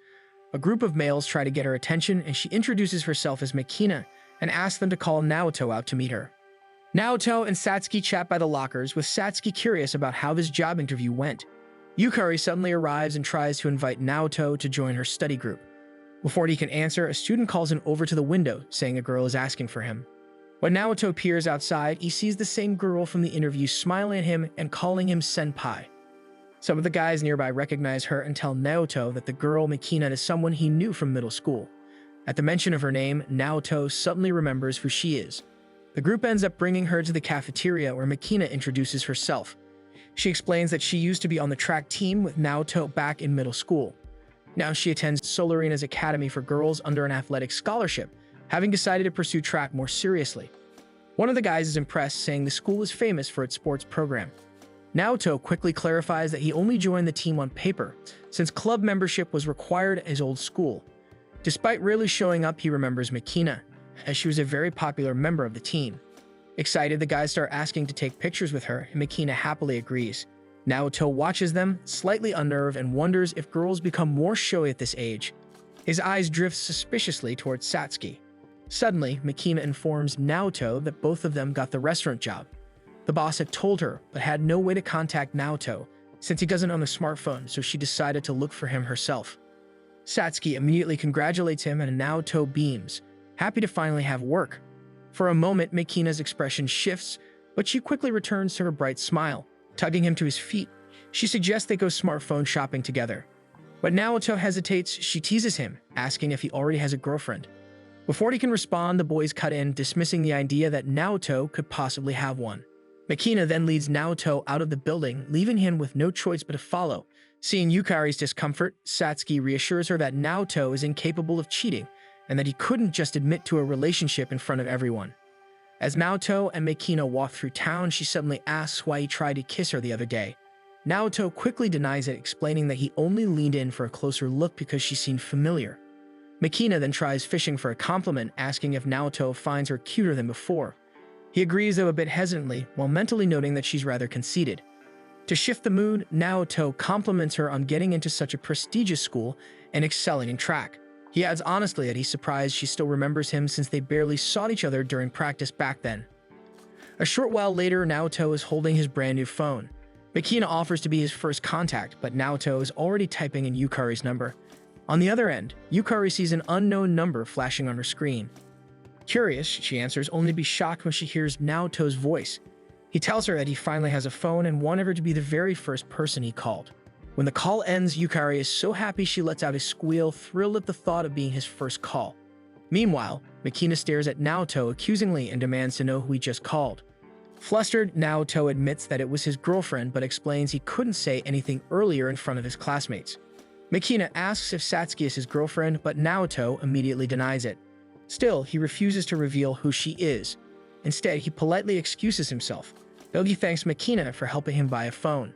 A group of males try to get her attention, and she introduces herself as Makina and asks them to call Naoto out to meet her. Naoto and Satsuki chat by the lockers, with Satsuki curious about how this job interview went. Yukari suddenly arrives and tries to invite Naoto to join her study group. Before he can answer, a student calls him over to the window, saying a girl is asking for him. When Naoto peers outside, he sees the same girl from the interview smiling at him and calling him senpai. Some of the guys nearby recognize her and tell Naoto that the girl Makina is someone he knew from middle school. At the mention of her name, Naoto suddenly remembers who she is. The group ends up bringing her to the cafeteria where Makina introduces herself. She explains that she used to be on the track team with Naoto back in middle school. Now she attends Solarina's Academy for Girls under an athletic scholarship, having decided to pursue track more seriously. One of the guys is impressed, saying the school is famous for its sports program. Naoto quickly clarifies that he only joined the team on paper, since club membership was required at his old school. Despite rarely showing up, he remembers Makina, as she was a very popular member of the team. Excited, the guys start asking to take pictures with her, and Makina happily agrees. Naoto watches them, slightly unnerved, and wonders if girls become more showy at this age. His eyes drift suspiciously towards Satsuki. Suddenly, Makina informs Naoto that both of them got the restaurant job. The boss had told her, but had no way to contact Naoto, since he doesn't own a smartphone, so she decided to look for him herself. Satsuki immediately congratulates him, and Naoto beams, happy to finally have work. For a moment, Makina's expression shifts, but she quickly returns to her bright smile. Tugging him to his feet, she suggests they go smartphone shopping together. But Naoto hesitates. She teases him, asking if he already has a girlfriend. Before he can respond, the boys cut in, dismissing the idea that Naoto could possibly have one. Makina then leads Naoto out of the building, leaving him with no choice but to follow. Seeing Yukari's discomfort, Satsuki reassures her that Naoto is incapable of cheating, and that he couldn't just admit to a relationship in front of everyone. As Naoto and Makina walk through town, she suddenly asks why he tried to kiss her the other day. Naoto quickly denies it, explaining that he only leaned in for a closer look because she seemed familiar. Makina then tries fishing for a compliment, asking if Naoto finds her cuter than before. He agrees, though a bit hesitantly, while mentally noting that she's rather conceited. To shift the mood, Naoto compliments her on getting into such a prestigious school and excelling in track. He adds honestly that he's surprised she still remembers him since they barely saw each other during practice back then. A short while later, Naoto is holding his brand new phone. Makina offers to be his first contact, but Naoto is already typing in Yukari's number. On the other end, Yukari sees an unknown number flashing on her screen. Curious, she answers, only to be shocked when she hears Naoto's voice. He tells her that he finally has a phone and wanted her to be the very first person he called. When the call ends, Yukari is so happy she lets out a squeal, thrilled at the thought of being his first call. Meanwhile, Makina stares at Naoto accusingly and demands to know who he just called. Flustered, Naoto admits that it was his girlfriend but explains he couldn't say anything earlier in front of his classmates. Makina asks if Satsuki is his girlfriend, but Naoto immediately denies it. Still, he refuses to reveal who she is. Instead, he politely excuses himself, though he thanks Makina for helping him buy a phone.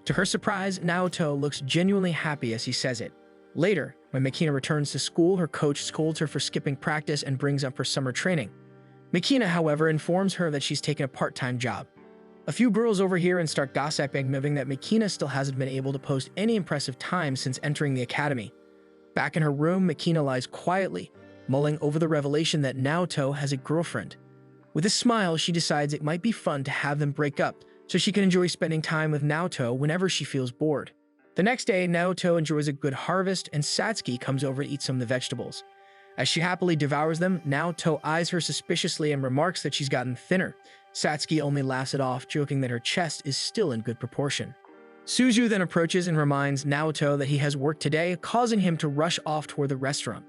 To her surprise, Naoto looks genuinely happy as he says it. Later, when Makina returns to school, her coach scolds her for skipping practice and brings up her summer training. Makina, however, informs her that she's taken a part-time job. A few girls overhear and start gossiping, noting that Makina still hasn't been able to post any impressive times since entering the academy. Back in her room, Makina lies quietly, mulling over the revelation that Naoto has a girlfriend. With a smile, she decides it might be fun to have them break up, so she can enjoy spending time with Naoto whenever she feels bored. The next day, Naoto enjoys a good harvest, and Satsuki comes over to eat some of the vegetables. As she happily devours them, Naoto eyes her suspiciously and remarks that she's gotten thinner. Satsuki only laughs it off, joking that her chest is still in good proportion. Suzu then approaches and reminds Naoto that he has work today, causing him to rush off toward the restaurant.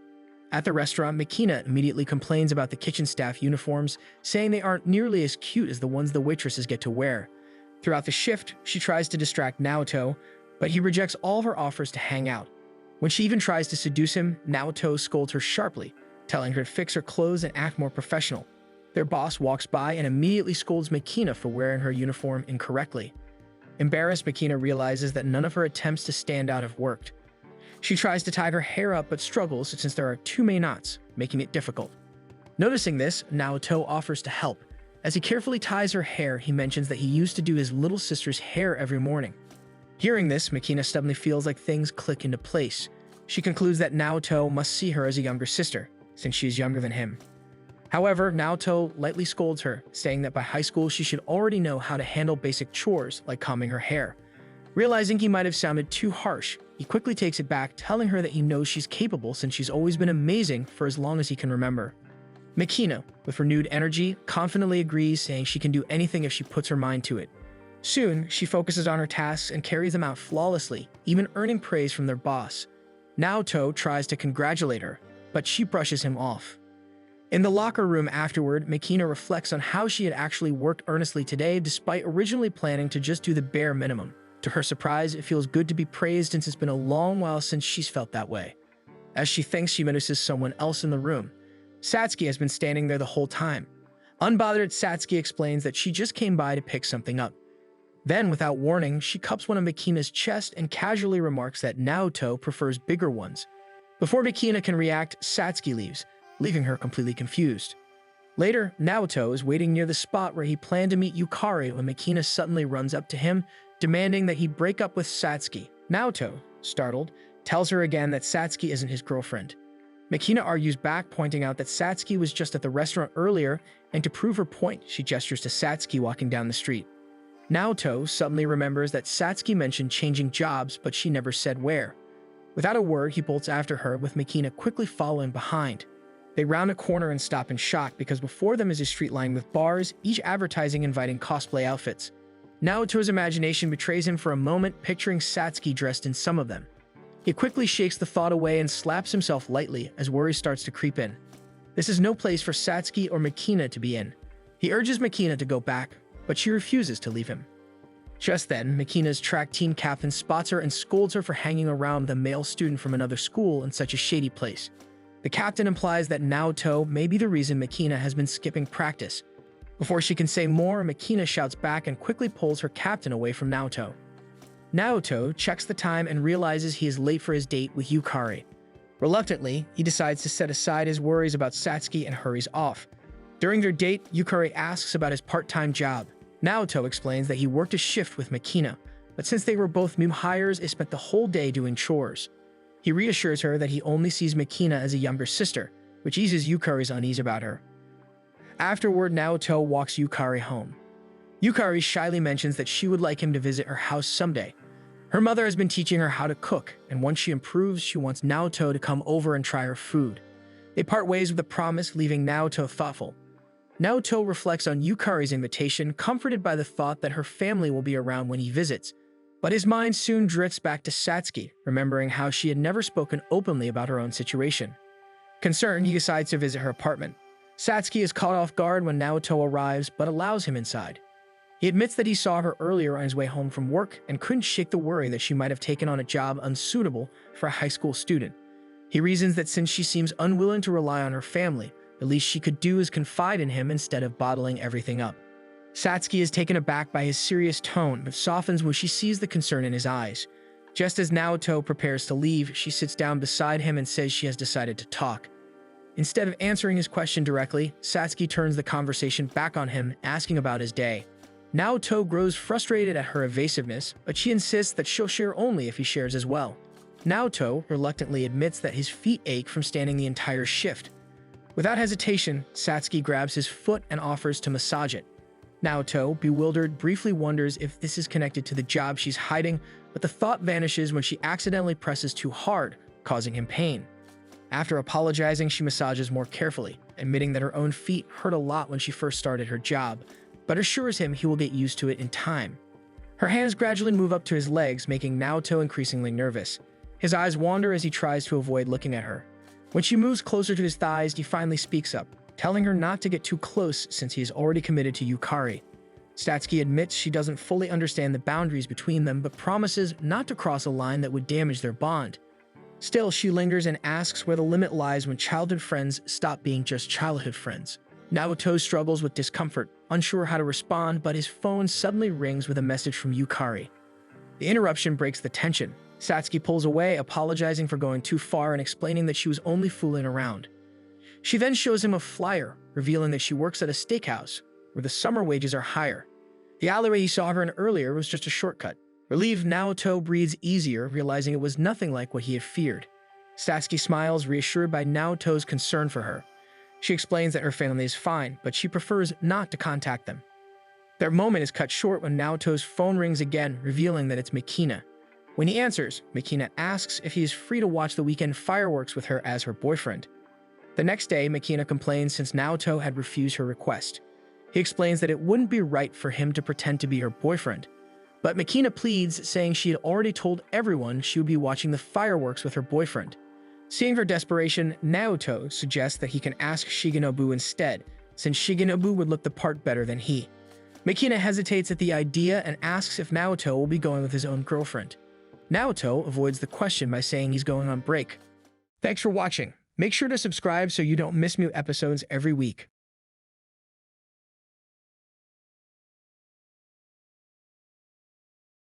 At the restaurant, Makina immediately complains about the kitchen staff uniforms, saying they aren't nearly as cute as the ones the waitresses get to wear. Throughout the shift, she tries to distract Naoto, but he rejects all of her offers to hang out. When she even tries to seduce him, Naoto scolds her sharply, telling her to fix her clothes and act more professional. Their boss walks by and immediately scolds Makina for wearing her uniform incorrectly. Embarrassed, Makina realizes that none of her attempts to stand out have worked. She tries to tie her hair up but struggles since there are too many knots, making it difficult. Noticing this, Naoto offers to help. As he carefully ties her hair, he mentions that he used to do his little sister's hair every morning. Hearing this, Makina suddenly feels like things click into place. She concludes that Naoto must see her as a younger sister, since she is younger than him. However, Naoto lightly scolds her, saying that by high school she should already know how to handle basic chores like combing her hair. Realizing he might have sounded too harsh, he quickly takes it back, telling her that he knows she's capable since she's always been amazing for as long as he can remember. Makina, with renewed energy, confidently agrees, saying she can do anything if she puts her mind to it. Soon, she focuses on her tasks and carries them out flawlessly, even earning praise from their boss. Naoto tries to congratulate her, but she brushes him off. In the locker room afterward, Makina reflects on how she had actually worked earnestly today despite originally planning to just do the bare minimum. To her surprise, it feels good to be praised since it's been a long while since she's felt that way. As she thinks, she notices someone else in the room. Satsuki has been standing there the whole time. Unbothered, Satsuki explains that she just came by to pick something up. Then, without warning, she cups one of Makina's chest and casually remarks that Naoto prefers bigger ones. Before Makina can react, Satsuki leaves, leaving her completely confused. Later, Naoto is waiting near the spot where he planned to meet Yukari when Makina suddenly runs up to him, demanding that he break up with Satsuki. Naoto, startled, tells her again that Satsuki isn't his girlfriend. Makina argues back, pointing out that Satsuki was just at the restaurant earlier, and to prove her point, she gestures to Satsuki walking down the street. Naoto suddenly remembers that Satsuki mentioned changing jobs, but she never said where. Without a word, he bolts after her, with Makina quickly following behind. They round a corner and stop in shock because before them is a street lined with bars, each advertising inviting cosplay outfits. Naoto's imagination betrays him for a moment, picturing Satsuki dressed in some of them. He quickly shakes the thought away and slaps himself lightly as worry starts to creep in. This is no place for Satsuki or Makina to be in. He urges Makina to go back, but she refuses to leave him. Just then, Makina's track team captain spots her and scolds her for hanging around with a male student from another school in such a shady place. The captain implies that Naoto may be the reason Makina has been skipping practice. Before she can say more, Makina shouts back and quickly pulls her captain away from Naoto. Naoto checks the time and realizes he is late for his date with Yukari. Reluctantly, he decides to set aside his worries about Satsuki and hurries off. During their date, Yukari asks about his part-time job. Naoto explains that he worked a shift with Makina, but since they were both new hires, he spent the whole day doing chores. He reassures her that he only sees Makina as a younger sister, which eases Yukari's unease about her. Afterward, Naoto walks Yukari home. Yukari shyly mentions that she would like him to visit her house someday. Her mother has been teaching her how to cook, and once she improves, she wants Naoto to come over and try her food. They part ways with a promise, leaving Naoto thoughtful. Naoto reflects on Yukari's invitation, comforted by the thought that her family will be around when he visits. But his mind soon drifts back to Satsuki, remembering how she had never spoken openly about her own situation. Concerned, he decides to visit her apartment. Satsuki is caught off guard when Naoto arrives, but allows him inside. He admits that he saw her earlier on his way home from work and couldn't shake the worry that she might have taken on a job unsuitable for a high school student. He reasons that since she seems unwilling to rely on her family, the least she could do is confide in him instead of bottling everything up. Satsuki is taken aback by his serious tone, but softens when she sees the concern in his eyes. Just as Naoto prepares to leave, she sits down beside him and says she has decided to talk. Instead of answering his question directly, Satsuki turns the conversation back on him, asking about his day. Naoto grows frustrated at her evasiveness, but she insists that she'll share only if he shares as well. Naoto reluctantly admits that his feet ache from standing the entire shift. Without hesitation, Satsuki grabs his foot and offers to massage it. Naoto, bewildered, briefly wonders if this is connected to the job she's hiding, but the thought vanishes when she accidentally presses too hard, causing him pain. After apologizing, she massages more carefully, admitting that her own feet hurt a lot when she first started her job, but assures him he will get used to it in time. Her hands gradually move up to his legs, making Naoto increasingly nervous. His eyes wander as he tries to avoid looking at her. When she moves closer to his thighs, he finally speaks up, telling her not to get too close since he is already committed to Yukari. Satsuki admits she doesn't fully understand the boundaries between them, but promises not to cross a line that would damage their bond. Still, she lingers and asks where the limit lies when childhood friends stop being just childhood friends. Naoto struggles with discomfort, unsure how to respond, but his phone suddenly rings with a message from Yukari. The interruption breaks the tension. Satsuki pulls away, apologizing for going too far and explaining that she was only fooling around. She then shows him a flyer, revealing that she works at a steakhouse, where the summer wages are higher. The alleyway he saw her in earlier was just a shortcut. Relieved, Naoto breathes easier, realizing it was nothing like what he had feared. Satsuki smiles, reassured by Naoto's concern for her. She explains that her family is fine, but she prefers not to contact them. Their moment is cut short when Naoto's phone rings again, revealing that it's Makina. When he answers, Makina asks if he is free to watch the weekend fireworks with her as her boyfriend. The next day, Makina complains since Naoto had refused her request. He explains that it wouldn't be right for him to pretend to be her boyfriend. But Makina pleads, saying she had already told everyone she would be watching the fireworks with her boyfriend. Seeing her desperation, Naoto suggests that he can ask Shigenobu instead, since Shigenobu would look the part better than he. Makina hesitates at the idea and asks if Naoto will be going with his own girlfriend. Naoto avoids the question by saying he's going on break. Thanks for watching. Make sure to subscribe so you don't miss new episodes every week.